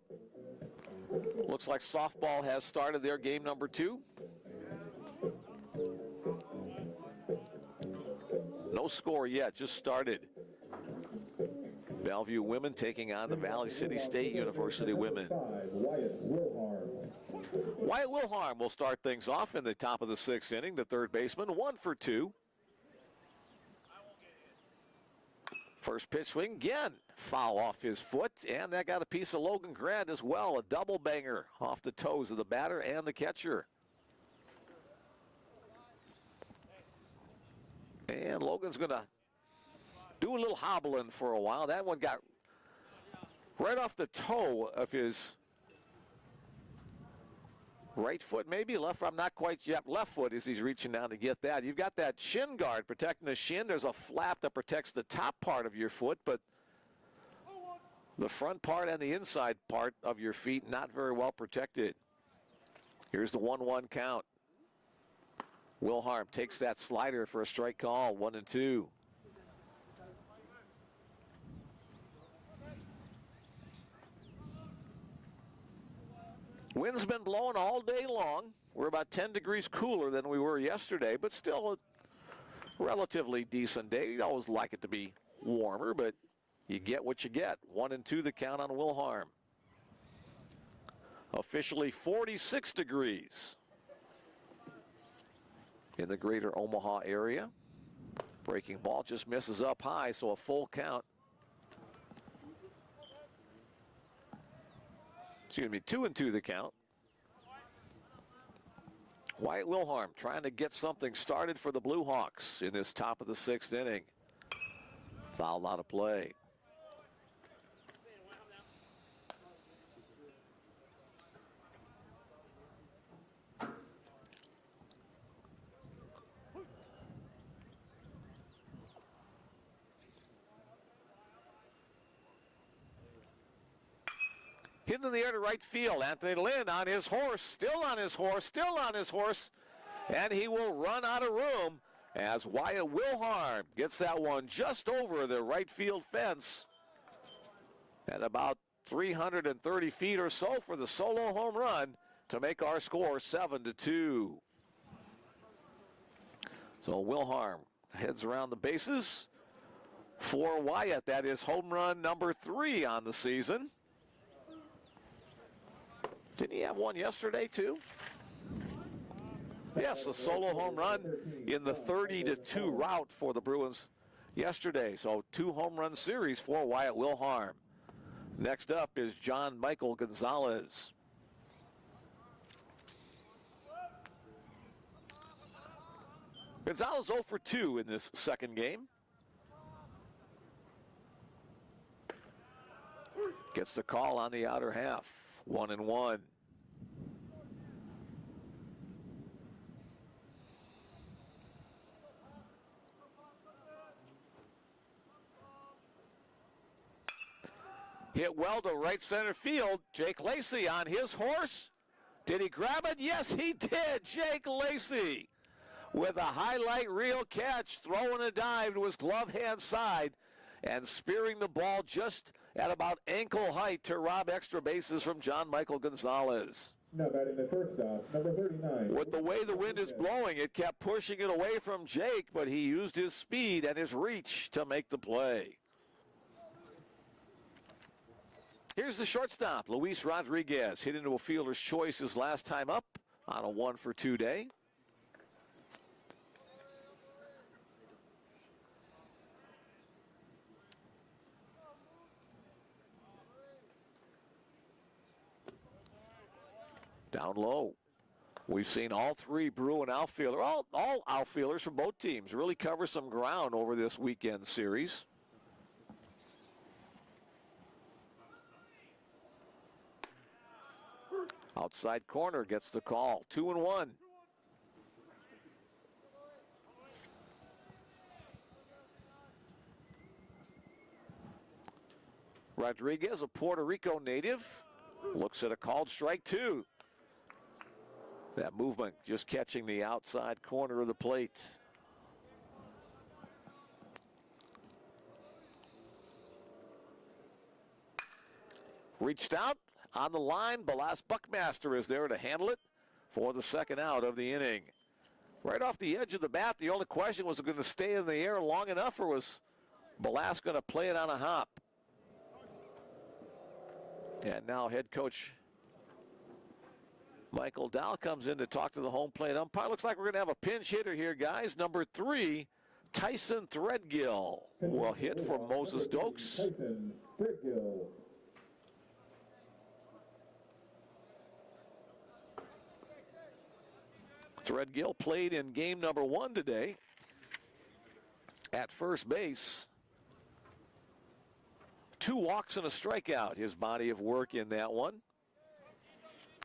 Speaker 1: Looks like softball has started their game number 2. No score yet, just started. Bellevue women taking on the Valley City State University women. Wyatt Wilharm will start things off in the top of the 6th inning. The third baseman, 1 for 2. First pitch swing, again, foul off his foot, and that got a piece of Logan Grant as well. A double banger off the toes of the batter and the catcher. And Logan's going to do a little hobbling for a while. That one got right off the toe of his right foot, maybe left. I'm not quite yet. Left foot as he's reaching down to get that. You've got that shin guard protecting the shin. There's a flap that protects the top part of your foot, but the front part and the inside part of your feet not very well protected. Here's the 1-1 count. Wilharm takes that slider for a strike call. 1-2. Wind's been blowing all day long. We're about 10 degrees cooler than we were yesterday, but still a relatively decent day. You'd always like it to be warmer, but you get what you get. 1-2 the count on Wilharm. Officially 46 degrees. in the greater Omaha area. Breaking ball just misses up high, so a full count. Excuse me, 2-2 the count. Wyatt Wilharm trying to get something started for the Blue Hawks in this top of the 6th inning. Foul out of play. Hit in the air to right field. Anthony Lynn on his horse, still on his horse, still on his horse. And he will run out of room as Wyatt Wilharm gets that one just over the right field fence at about 330 feet or so for the solo home run to make our score 7-2. So Wilharm heads around the bases for Wyatt. That is home run number 3 on the season. Didn't he have one yesterday too? Yes, a solo home run in the 30-2 rout for the Bruins yesterday. So 2 home run series for Wyatt Wilharm. Next up is John Michael Gonzalez. Gonzalez 0 for 2 in this second game. Gets the call on the outer half. 1-1. Hit well to right center field. Jake Lacey on his horse. Did he grab it? Yes, he did. Jake Lacey with a highlight reel catch, throwing a dive to his glove hand side and spearing the ball just at about ankle height to rob extra bases from John Michael Gonzalez.
Speaker 2: Now batting the shortstop, number 39.
Speaker 1: With the way the wind is blowing, it kept pushing it away from Jake, but he used his speed and his reach to make the play. Here's the shortstop, Luis Rodriguez, hit into a fielder's choice his last time up on a 1 for 2 day. Down low. We've seen all 3 Bruin outfielders, all outfielders from both teams really cover some ground over this weekend series. Outside corner gets the call. 2-1. Rodriguez, a Puerto Rico native, looks at a called strike 2. That movement just catching the outside corner of the plate. Reached out on the line. Balas Buckmaster is there to handle it for the second out of the inning. Right off the edge of the bat, the only question was it going to stay in the air long enough, or was Balas going to play it on a hop? And now head coach Michael Dahl comes in to talk to the home plate umpire. Looks like we're going to have a pinch hitter here, guys. Number 3, Tyson Threadgill will hit for Moses Dokes.
Speaker 2: Tyson Threadgill.
Speaker 1: Threadgill played in game number 1 today at first base. 2 walks and a strikeout, his body of work in that one.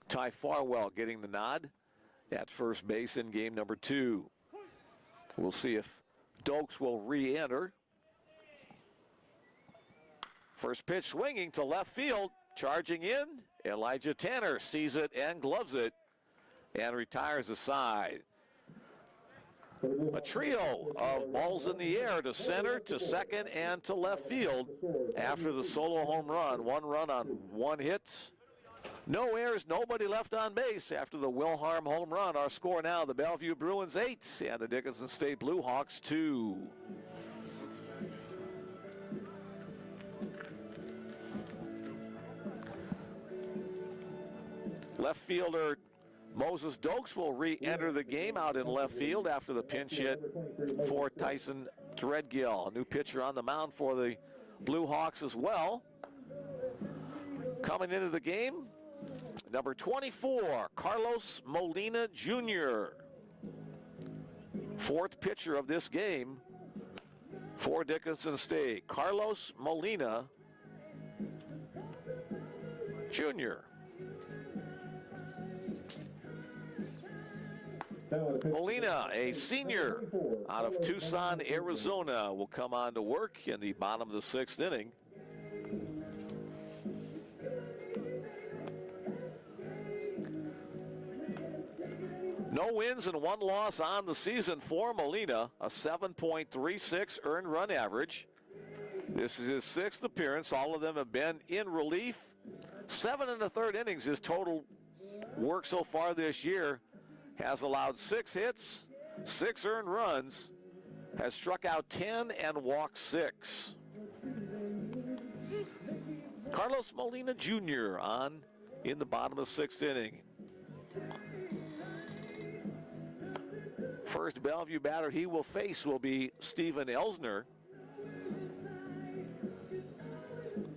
Speaker 1: Ty Farwell getting the nod at first base in game number 2. We'll see if Dokes will re-enter. First pitch swinging to left field, charging in. Elijah Tanner sees it and gloves it and retires aside. A trio of balls in the air to center, to second, and to left field after the solo home run. 1 run on 1 hit. No errors, nobody left on base after the Wilharm home run. Our score now, the Bellevue Bruins 8 and the Dickinson State Blue Hawks 2. Left fielder Moses Dokes will re-enter the game out in left field after the pinch hit for Tyson Threadgill. A new pitcher on the mound for the Blue Hawks as well. Coming into the game, number 24, Carlos Molina Jr. Fourth pitcher of this game for Dickinson State, Carlos Molina Jr. Molina, a senior out of Tucson, Arizona, will come on to work in the bottom of the sixth inning. No wins and one loss on the season for Molina, a 7.36 earned run average. This is his sixth appearance. All of them have been in relief. 7 1/3 innings his total work so far this year. Has allowed 6 hits, 6 earned runs, has struck out 10 and walked 6. Carlos Molina Jr. on in the bottom of the sixth inning. First Bellevue batter he will face will be Steven Elsner.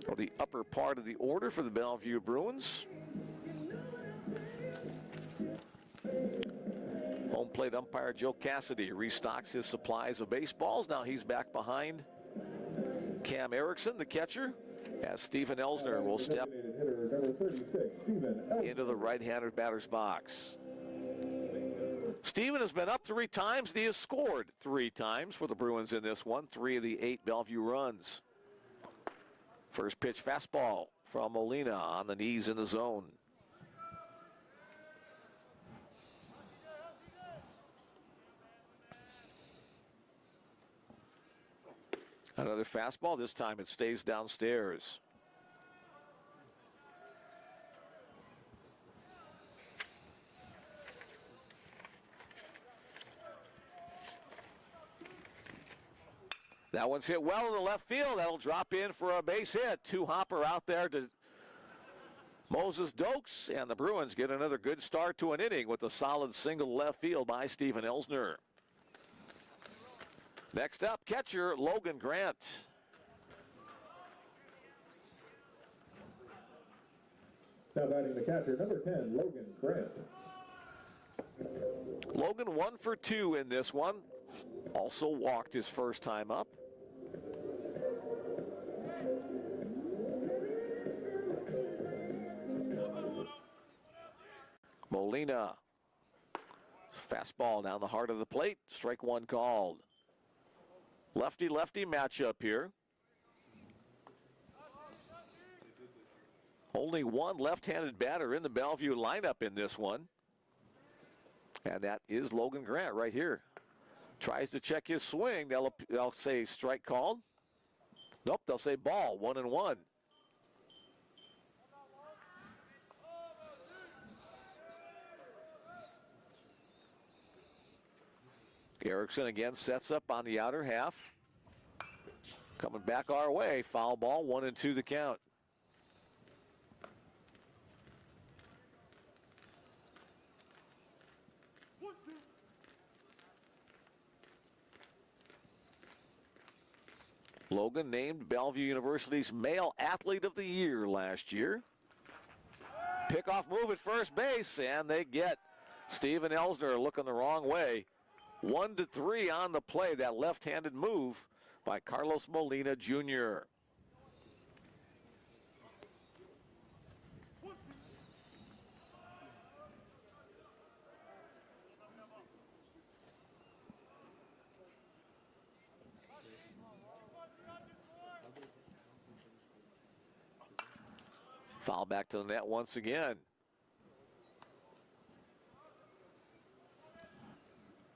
Speaker 1: Or the upper part of the order for the Bellevue Bruins. Home plate umpire Joe Cassidy restocks his supplies of baseballs. Now he's back behind Cam Erickson, the catcher, as Steven Elsner will step into the right-handed batter's box. Steven has been up 3 times, and he has scored 3 times for the Bruins in this one, 3 of the 8 Bellevue runs. First pitch fastball from Molina on the knees in the zone. Another fastball, this time it stays downstairs. That one's hit well in the left field. That'll drop in for a base hit. 2-hopper out there to Moses Dokes, and the Bruins get another good start to an inning with a solid single left field by Steven Elsner. Next up, catcher Logan Grant.
Speaker 2: Now batting the catcher, number 10, Logan Grant.
Speaker 1: Logan 1 for 2 in this one. Also walked his first time up. Molina. Fastball down the heart of the plate. Strike 1 called. Lefty-lefty matchup here. Only one left-handed batter in the Bellevue lineup in this one. And that is Logan Grant right here. Tries to check his swing. They'll say strike called. Nope, they'll say ball, 1-1. Erickson again sets up on the outer half. Coming back our way, foul ball, 1-2 the count. Logan named Bellevue University's Male Athlete of the Year last year. Pickoff move at first base, and they get Steven Elsner looking the wrong way. 1-3 on the play, that left-handed move by Carlos Molina Jr. Foul back to the net once again.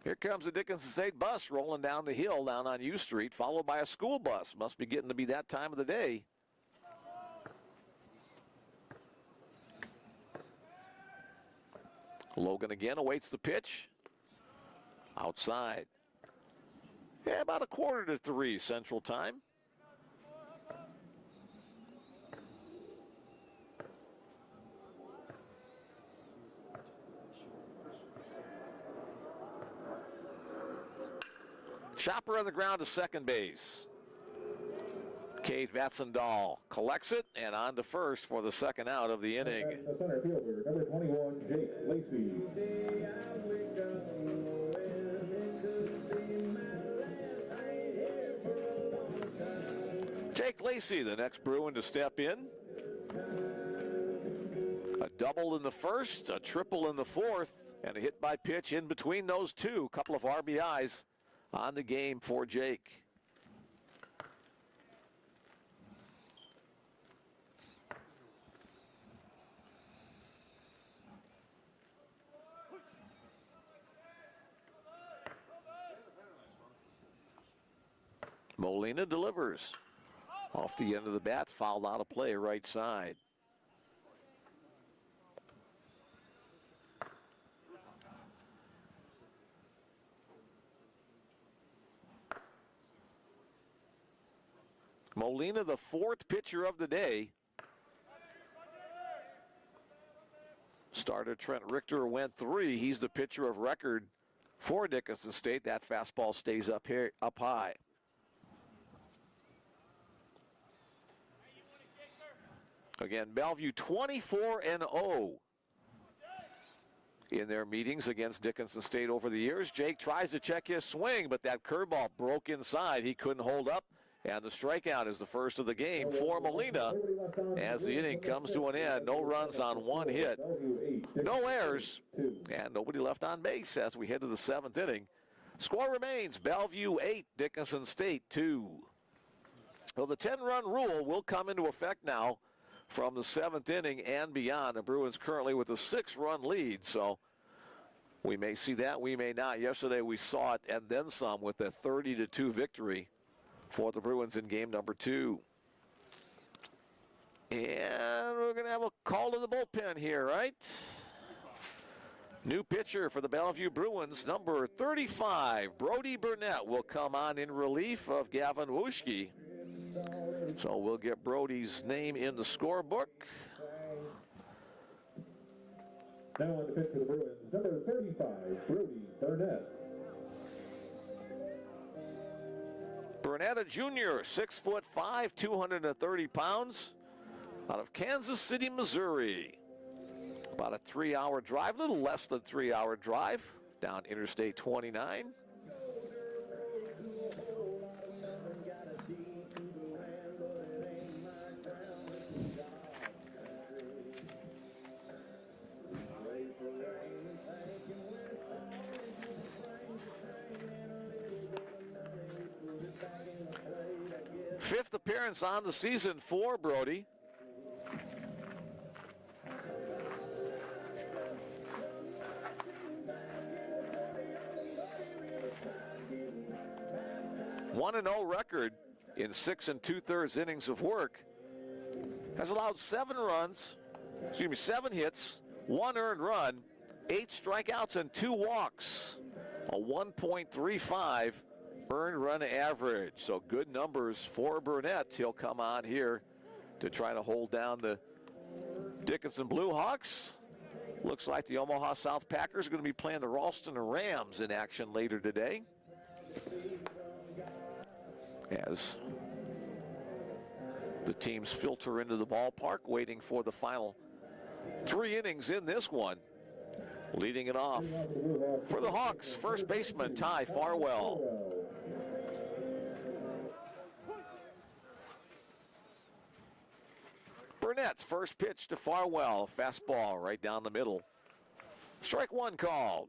Speaker 1: Here comes the Dickinson State bus rolling down the hill down on U Street, followed by a school bus. Must be getting to be that time of the day. Logan again awaits the pitch. Outside. Yeah, about 2:45 Central Time. Chopper on the ground to second base. Kate Vatsendahl collects it and on to first for the second out of the inning.
Speaker 2: And the center fielder, number 21, Jake Lacey.
Speaker 1: Jake Lacey, the next Bruin to step in. A double in the first, a triple in the fourth, and a hit by pitch in between those two. A couple of RBIs on the game for Jake. Molina delivers. Off the end of the bat, fouled out of play right side. Molina, the fourth pitcher of the day. Starter Trent Richter went 3. He's the pitcher of record for Dickinson State. That fastball stays up here, up high. Again, Bellevue 24-0 in their meetings against Dickinson State over the years. Jake tries to check his swing, but that curveball broke inside. He couldn't hold up, and the strikeout is the first of the game for Molina as the inning comes to an end. No runs on one hit, no errors, and nobody left on base as we head to the 7th inning. Score remains Bellevue 8, Dickinson State 2. Well, the 10-run rule will come into effect now from the 7th inning and beyond. The Bruins currently with a 6-run lead, so we may see that, we may not. Yesterday we saw it and then some with a 30-2 victory for the Bruins in game number 2. And we're going to have a call to the bullpen here, right? New pitcher for the Bellevue Bruins, number 35, Brody Burnett, will come on in relief of Gavin Wuschke. So we'll get Brody's name in the scorebook.
Speaker 2: Now on the pitch for the Bruins, number 35, Brody Burnett.
Speaker 1: Burnett, a junior, 6'5", 230 pounds, out of Kansas City, Missouri. About a 3-hour drive, a little less than 3-hour drive down Interstate 29. Fifth appearance on the season for Brody. (1-0) record in 6 2/3 innings of work. Has allowed 7 hits, 1 earned run, 8 strikeouts, and 2 walks. A 1.35 earned run average. So good numbers for Burnett. He'll come on here to try to hold down the Dickinson Blue Hawks. Looks like the Omaha South Packers are going to be playing the Ralston Rams in action later today, as the teams filter into the ballpark, waiting for the final 3 innings in this one. Leading it off for the Hawks, first baseman Ty Farwell. Burnett's first pitch to Farwell, fastball right down the middle. Strike 1 called.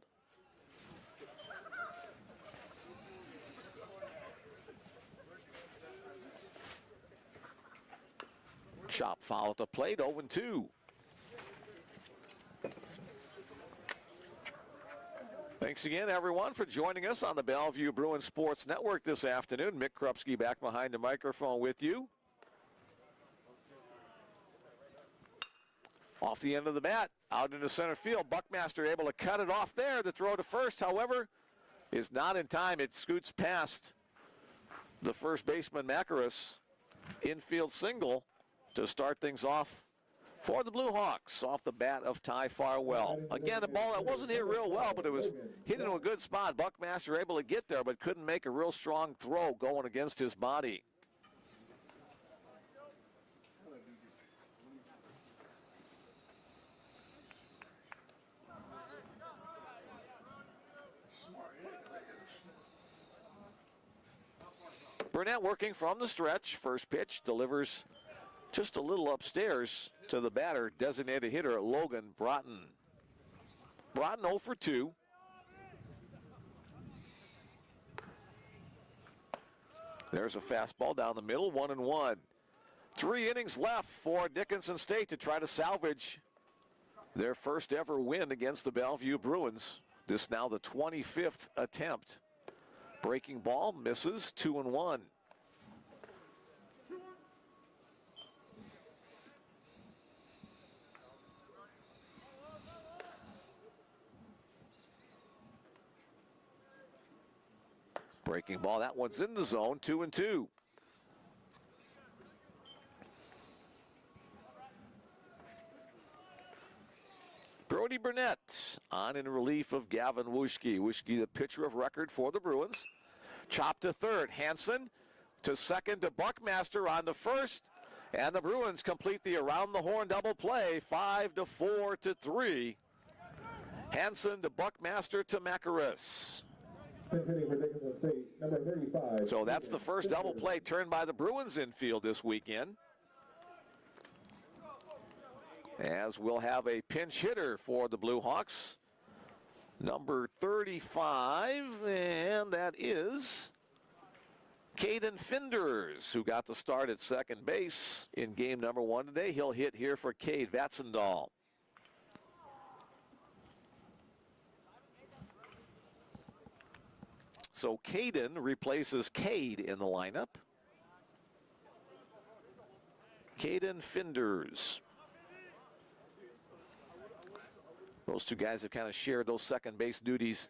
Speaker 1: Chop foul at the plate, 0-2. Thanks again, everyone, for joining us on the Bellevue Bruins Sports Network this afternoon. Mick Krupski back behind the microphone with you. Off the end of the bat, out into center field. Buckmaster able to cut it off there. The throw to first, however, is not in time. It scoots past the first baseman, Macaris. Infield single to start things off for the Blue Hawks off the bat of Ty Farwell. Again, a ball that wasn't hit real well, but it was hit into a good spot. Buckmaster able to get there, but couldn't make a real strong throw going against his body. Burnett working from the stretch. First pitch delivers just a little upstairs to the batter, designated hitter Logan Broughton. Broughton 0 for 2. There's a fastball down the middle, 1-1. 3 innings left for Dickinson State to try to salvage their first ever win against the Bellevue Bruins. This now the 25th attempt. Breaking ball misses, 2-1. Breaking ball, that one's in the zone, 2-2. Brody Burnett on in relief of Gavin Wuschke. Wuschke, the pitcher of record for the Bruins. Chop to third. Hansen to second to Buckmaster on to first. And the Bruins complete the around-the-horn double play, 5-4-3. Hansen to Buckmaster to Macaris. So that's the first double play turned by the Bruins infield this weekend. As we'll have a pinch hitter for the Blue Hawks, number 35, and that is Caden Finders, who got the start at second base in game number 1 today. He'll hit here for Cade Vatsendahl. So Caden replaces Cade in the lineup. Caden Finders. Those two guys have kind of shared those second base duties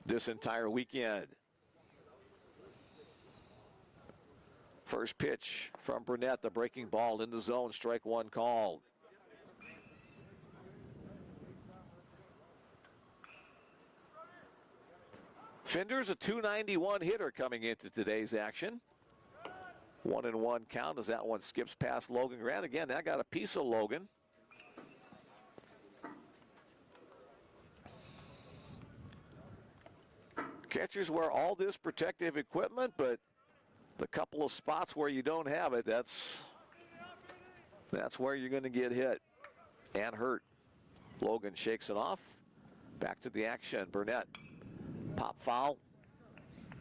Speaker 1: this entire weekend. First pitch from Burnett, the breaking ball in the zone, strike one called. Finders, a .291 hitter coming into today's action. 1-1 count as that one skips past Logan Grant. Again, that got a piece of Logan. Catchers wear all this protective equipment, but the couple of spots where you don't have it, that's where you're going to get hit and hurt. Logan shakes it off. Back to the action. Burnett. Pop foul.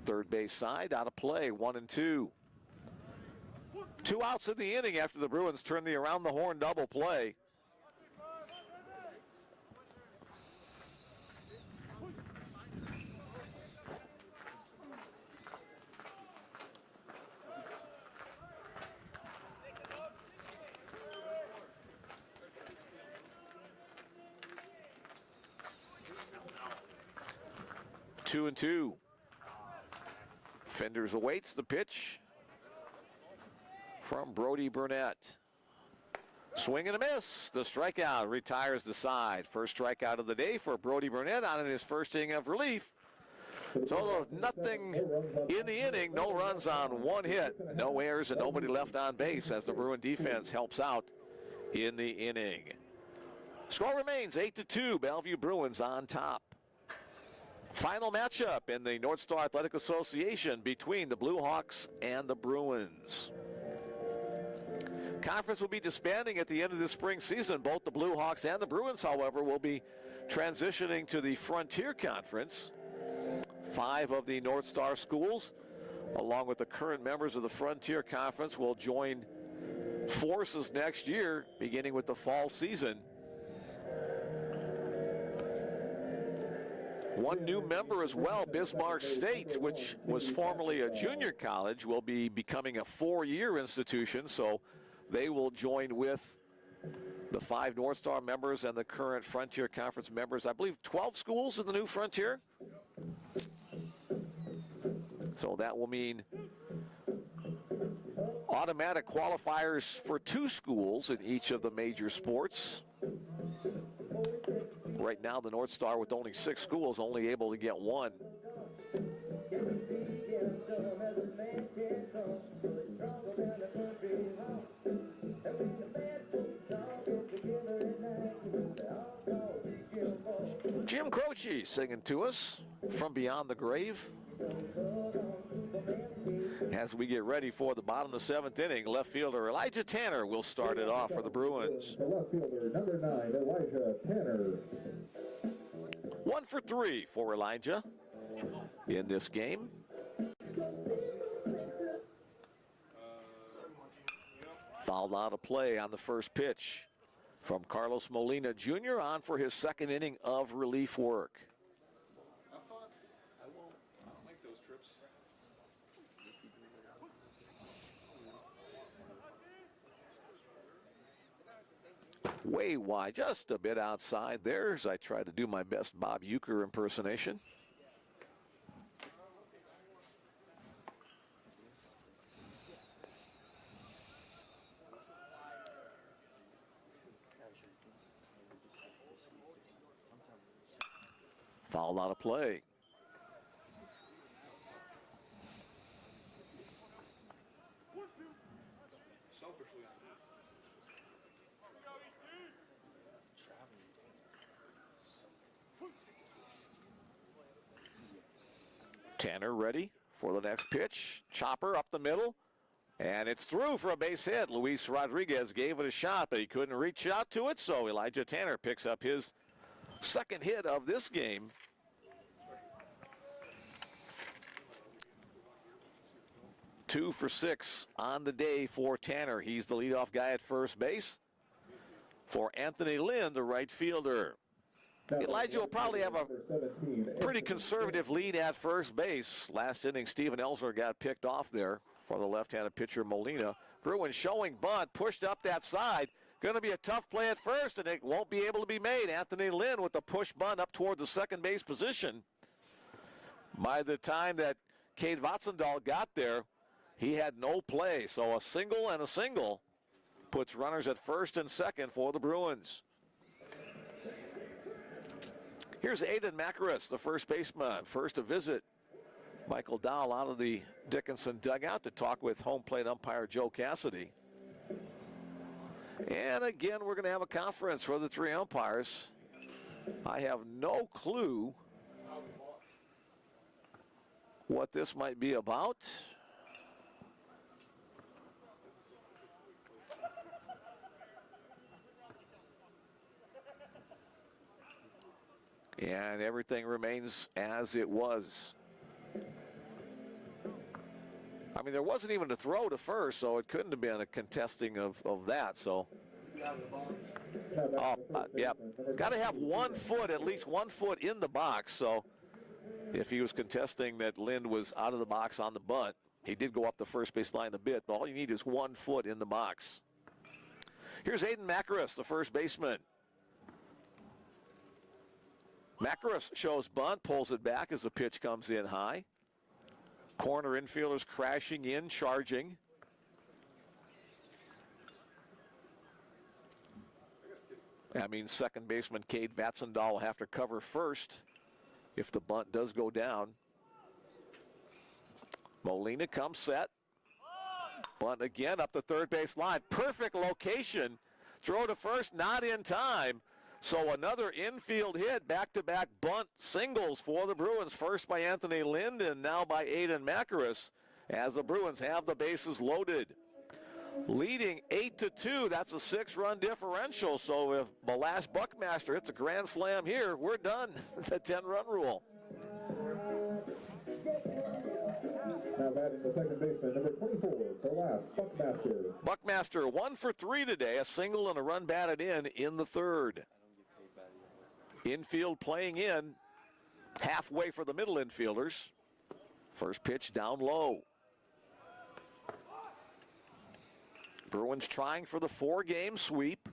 Speaker 1: Third base side, out of play, 1-2. 2 outs in the inning after the Bruins turn the around-the-horn double play. Two and two. Finders awaits the pitch from Brody Burnett. Swing and a miss. The strikeout retires the side. First strikeout of the day for Brody Burnett on in his first inning of relief. So nothing in the inning, no runs on 1 hit, no errors and nobody left on base as the Bruin defense helps out in the inning. Score remains 8-2, Bellevue Bruins on top. Final matchup in the North Star Athletic Association between the Blue Hawks and the Bruins. Conference will be disbanding at the end of the spring season. Both the Blue Hawks and the Bruins, however, will be transitioning to the Frontier Conference. 5 of the North Star schools, along with the current members of the Frontier Conference, will join forces next year, beginning with the fall season. One new member as well, Bismarck State, which was formerly a junior college, will be becoming a 4-year institution, so they will join with the 5 North Star members and the current Frontier Conference members. I believe 12 schools in the new Frontier. So that will mean automatic qualifiers for 2 schools in each of the major sports. Right now, the North Star, with only 6 schools, only able to get 1. Jim Croce singing to us from beyond the grave. As we get ready for the bottom of the 7th inning, left fielder Elijah Tanner will start it off for the Bruins.
Speaker 2: The left fielder, number 9, Elijah Tanner.
Speaker 1: 1 for 3 for Elijah in this game. Fouled out of play on the first pitch from Carlos Molina Jr. on for his 2nd inning of relief work. Way wide, just a bit outside there as I try to do my best Bob Uecker impersonation. Fouled out of play. Tanner ready for the next pitch. Chopper up the middle. And it's through for a base hit. Luis Rodriguez gave it a shot, but he couldn't reach out to it. So Elijah Tanner picks up his 2nd hit of this game. Two for 6 on the day for Tanner. He's the leadoff guy at first base. For Anthony Lynn, the right fielder. Elijah will probably have a pretty conservative lead at first base. Last inning, Steven Ellsler got picked off there for the left-handed pitcher Molina. Bruins showing bunt, pushed up that side. Going to be a tough play at first, and it won't be able to be made. Anthony Lynn with the push bunt up toward the 2nd base position. By the time that Cade Vatsandahl got there, he had no play. So a single and a single puts runners at 1st and 2nd for the Bruins. Here's Aiden Macaris, the first baseman. First to visit Michael Dahl out of the Dickinson dugout to talk with home plate umpire Joe Cassidy. And again, we're going to have a conference for the 3 umpires. I have no clue what this might be about. And everything remains as it was. I mean, there wasn't even a throw to first, so it couldn't have been a contesting of that. So, yeah, got to have 1 foot, at least 1 foot in the box. So, if he was contesting that Lind was out of the box on the bunt, he did go up the first base line a bit, but all you need is 1 foot in the box. Here's Aiden Macaris, the first baseman. Macaris shows bunt, pulls it back as the pitch comes in high. Corner infielders crashing in, charging. That means 2nd baseman Cade Vatsandahl will have to cover first if the bunt does go down. Molina comes set. Bunt again up the 3rd base line. Perfect location. Throw to first, not in time. So another infield hit, back-to-back bunt singles for the Bruins. First by Anthony Lind and now by Aiden Macaris as the Bruins have the bases loaded. Leading 8-2, that's a 6-run differential. So if Balash Buckmaster hits a grand slam here, we're done. The 10-run rule.
Speaker 2: Now batting the 2nd baseman, number 24, Balash Buckmaster.
Speaker 1: Buckmaster 1 for 3 today, a single and a run batted in the 3rd. Infield playing in halfway for the middle infielders. First pitch down low. Bruins trying for the 4-game sweep.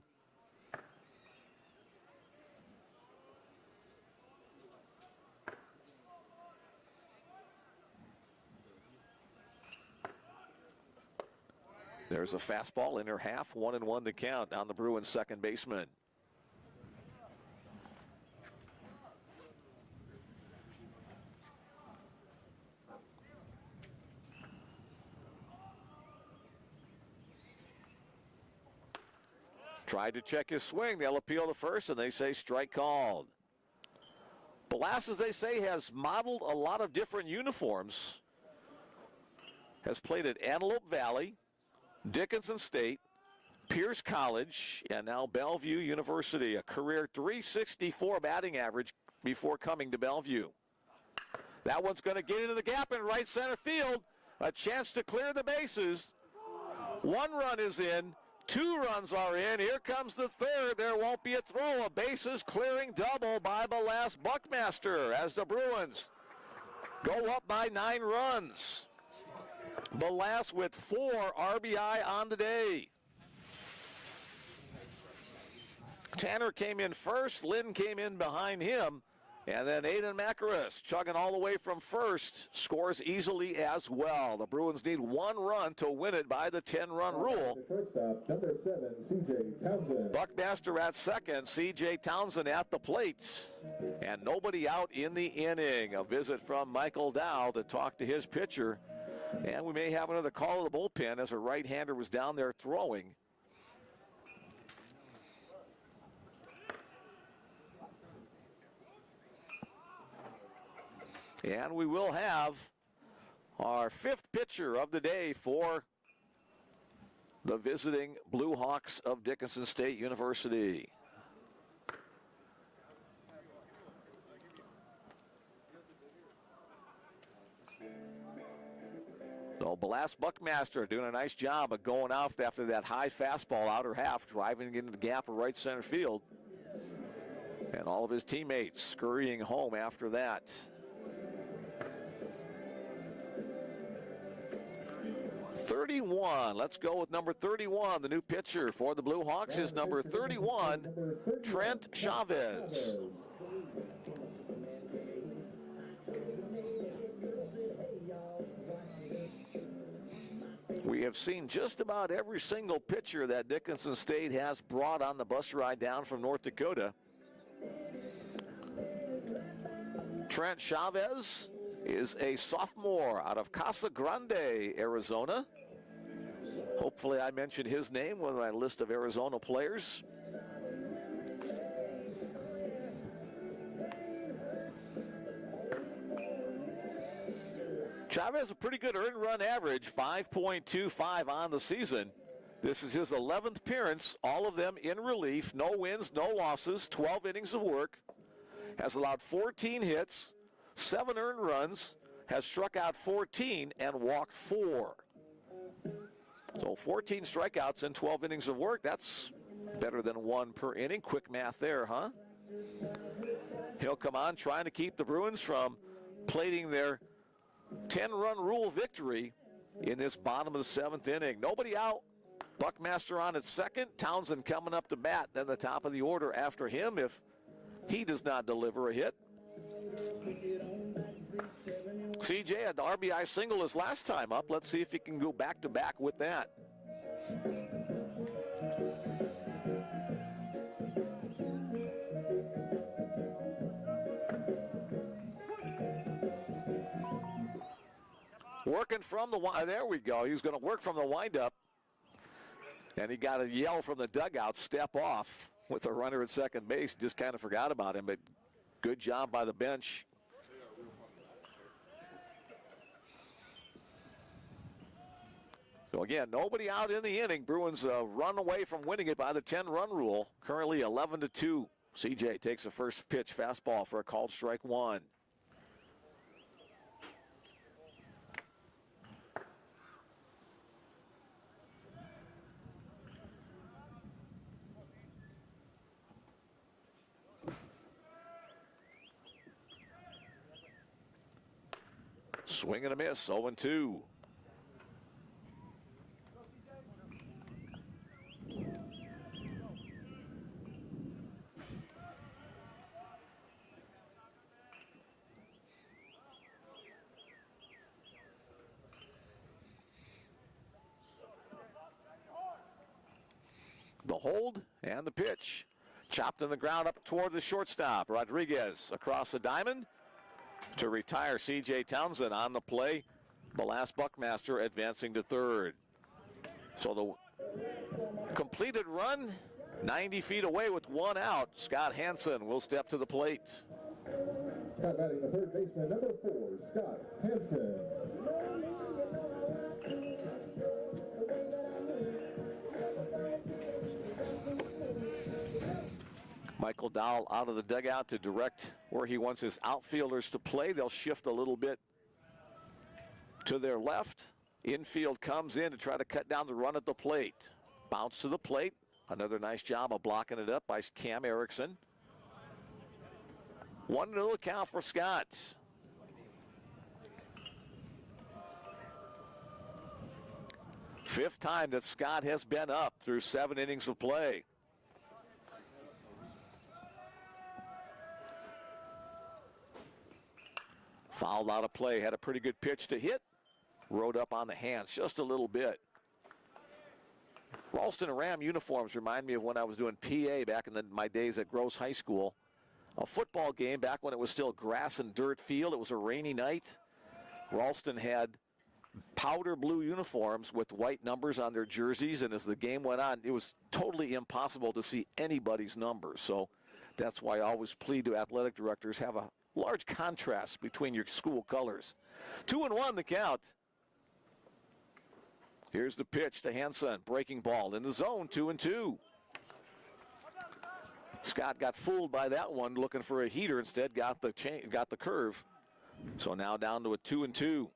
Speaker 1: There's a fastball in her half, 1-1 to count on the Bruins second baseman. Tried to check his swing. They'll appeal to first, and they say strike called. Belass, as they say, has modeled a lot of different uniforms. Has played at Antelope Valley, Dickinson State, Pierce College, and now Bellevue University. A career .364 batting average before coming to Bellevue. That one's going to get into the gap in right center field. A chance to clear the bases. 1 run is in. 2 runs are in. Here comes the third. There won't be a throw. A bases clearing double by Belass Buckmaster as the Bruins go up by 9 runs. Belass with 4 RBI on the day. Tanner came in first. Lynn came in behind him. And then Aiden Macaris, chugging all the way from first, scores easily as well. The Bruins need 1 run to win it by the 10-run rule.
Speaker 2: Shortstop, number 7, C.J. Townsend.
Speaker 1: Buckmaster at second, C.J. Townsend at the plate. And nobody out in the inning. A visit from Michael Dow to talk to his pitcher. And we may have another call to the bullpen as a right-hander was down there throwing. And we will have our 5th pitcher of the day for the visiting Blue Hawks of Dickinson State University. So Belass Buckmaster doing a nice job of going out after that high fastball outer half, driving into the gap of right center field. And all of his teammates scurrying home after that. 31. Let's go with number 31. The new pitcher for the Blue Hawks is number 31, Trent Chavez. We have seen just about every single pitcher that Dickinson State has brought on the bus ride down from North Dakota. Trent Chavez is a sophomore out of Casa Grande, Arizona. Hopefully I mentioned his name with my list of Arizona players. Chavez, a pretty good earned run average, 5.25 on the season. This is his 11th appearance, all of them in relief, no wins, no losses, 12 innings of work. Has allowed 14 hits, 7 earned runs, has struck out 14 and walked 4. So 14 strikeouts in 12 innings of work. That's better than 1 per inning. Quick math there, huh? He'll come on trying to keep the Bruins from plating their 10-run rule victory in this bottom of the 7th inning. Nobody out. Buckmaster on at second. Townsend coming up to bat. Then the top of the order after him if he does not deliver a hit. CJ had the RBI single his last time up. Let's see if he can go back-to-back with that. Working from the, there we go. He was going to work from the windup. And he got a yell from the dugout, step off with a runner at second base. Just kind of forgot about him, but good job by the bench. So again, nobody out in the inning. Bruins run away from winning it by the 10-run rule. Currently 11-2. CJ takes the first pitch, fastball for a called strike 1. Swing and a miss, 0-2. hold and the pitch. Chopped in the ground up toward the shortstop. Rodriguez across the diamond to retire C.J. Townsend on the play. Balas Buckmaster advancing to third. So the completed run, 90 feet away with one out. Scott Hansen will step to the plate.
Speaker 2: Now batting the third baseman, number 4, Scott Hansen.
Speaker 1: Michael Dowell out of the dugout to direct where he wants his outfielders to play. They'll shift a little bit to their left. Infield comes in to try to cut down the run at the plate. Bounce to the plate. Another nice job of blocking it up by Cam Erickson. 1-0 count for Scott. Fifth time that Scott has been up through 7 innings of play. Fouled out of play, had a pretty good pitch to hit. Rode up on the hands just a little bit. Ralston and Ram uniforms remind me of when I was doing PA back in my days at Gross High School. A football game back when it was still grass and dirt field. It was a rainy night. Ralston had powder blue uniforms with white numbers on their jerseys, and as the game went on, it was totally impossible to see anybody's numbers. So that's why I always plead to athletic directors, have a large contrast between your school colors. 2-1 the count. Here's the pitch to Hansen. Breaking ball in the zone, 2-2. Scott got fooled by that one, looking for a heater. Instead, got the curve. So now down to a 2-2.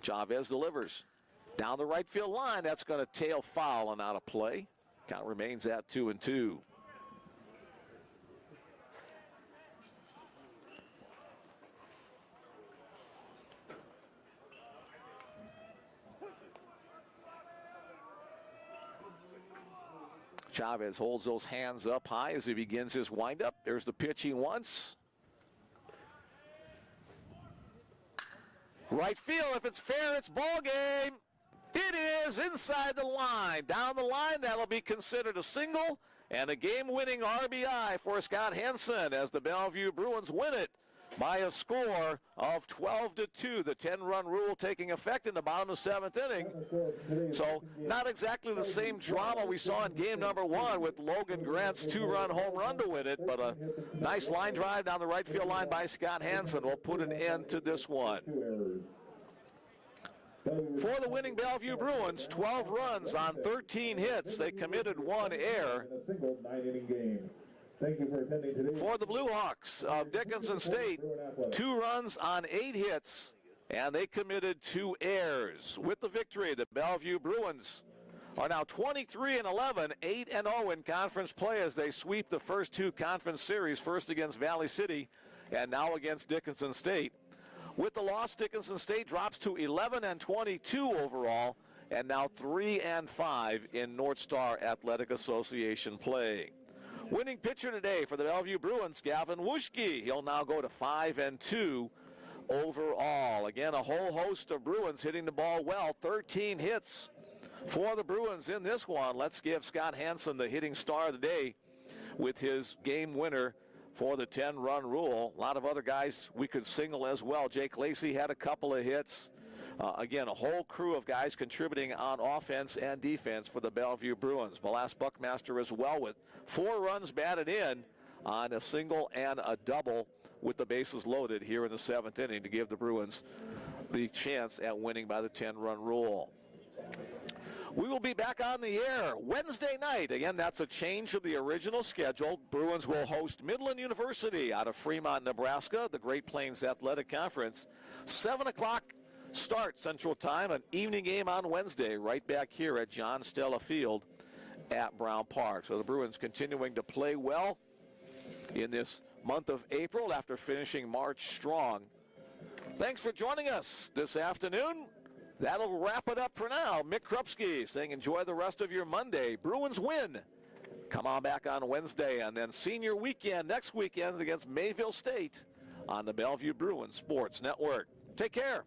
Speaker 1: Chavez delivers down the right field line. That's going to tail foul and out of play. Count remains at 2-2. Chavez holds those hands up high as he begins his windup. There's the pitch he wants. Right field, if it's fair, it's ball game. It is inside the line. Down the line, that'll be considered a single and a game-winning RBI for Scott Hansen as the Bellevue Bruins win it by a score of 12-2. The 10-run rule taking effect in the bottom of the 7th inning. So not exactly the same drama we saw in game number 1 with Logan Grant's 2-run home run to win it, but a nice line drive down the right field line by Scott Hansen will put an end to this one. For the winning Bellevue Bruins, 12 runs on 13 hits. They committed 1 error.
Speaker 2: Thank you for attending today.
Speaker 1: For the Blue Hawks of Dickinson State, 2 runs on 8 hits, and they committed 2 errors. With the victory, the Bellevue Bruins are now 23-11, 8-0 in conference play as they sweep the first 2 conference series, first against Valley City and now against Dickinson State. With the loss, Dickinson State drops to 11-22 overall and now 3-5 in North Star Athletic Association play. Winning pitcher today for the Bellevue Bruins, Gavin Wuschke. He'll now go to 5-2 overall. Again, a whole host of Bruins hitting the ball well. 13 hits for the Bruins in this one. Let's give Scott Hansen the hitting star of the day with his game winner for the 10-run rule. A lot of other guys we could single as well. Jake Lacey had a couple of hits. Again, a whole crew of guys contributing on offense and defense for the Bellevue Bruins. Balas Buckmaster as well with 4 runs batted in on a single and a double with the bases loaded here in the 7th inning to give the Bruins the chance at winning by the 10-run rule. We will be back on the air Wednesday night. Again, that's a change of the original schedule. Bruins will host Midland University out of Fremont, Nebraska, the Great Plains Athletic Conference. 7 o'clock start Central Time, an evening game on Wednesday, right back here at John Stella Field at Brown Park. So the Bruins continuing to play well in this month of April after finishing March strong. Thanks for joining us this afternoon. That'll wrap it up for now. Mick Krupski saying enjoy the rest of your Monday. Bruins win. Come on back on Wednesday, and then senior weekend next weekend against Mayville State on the Bellevue Bruins Sports Network. Take care.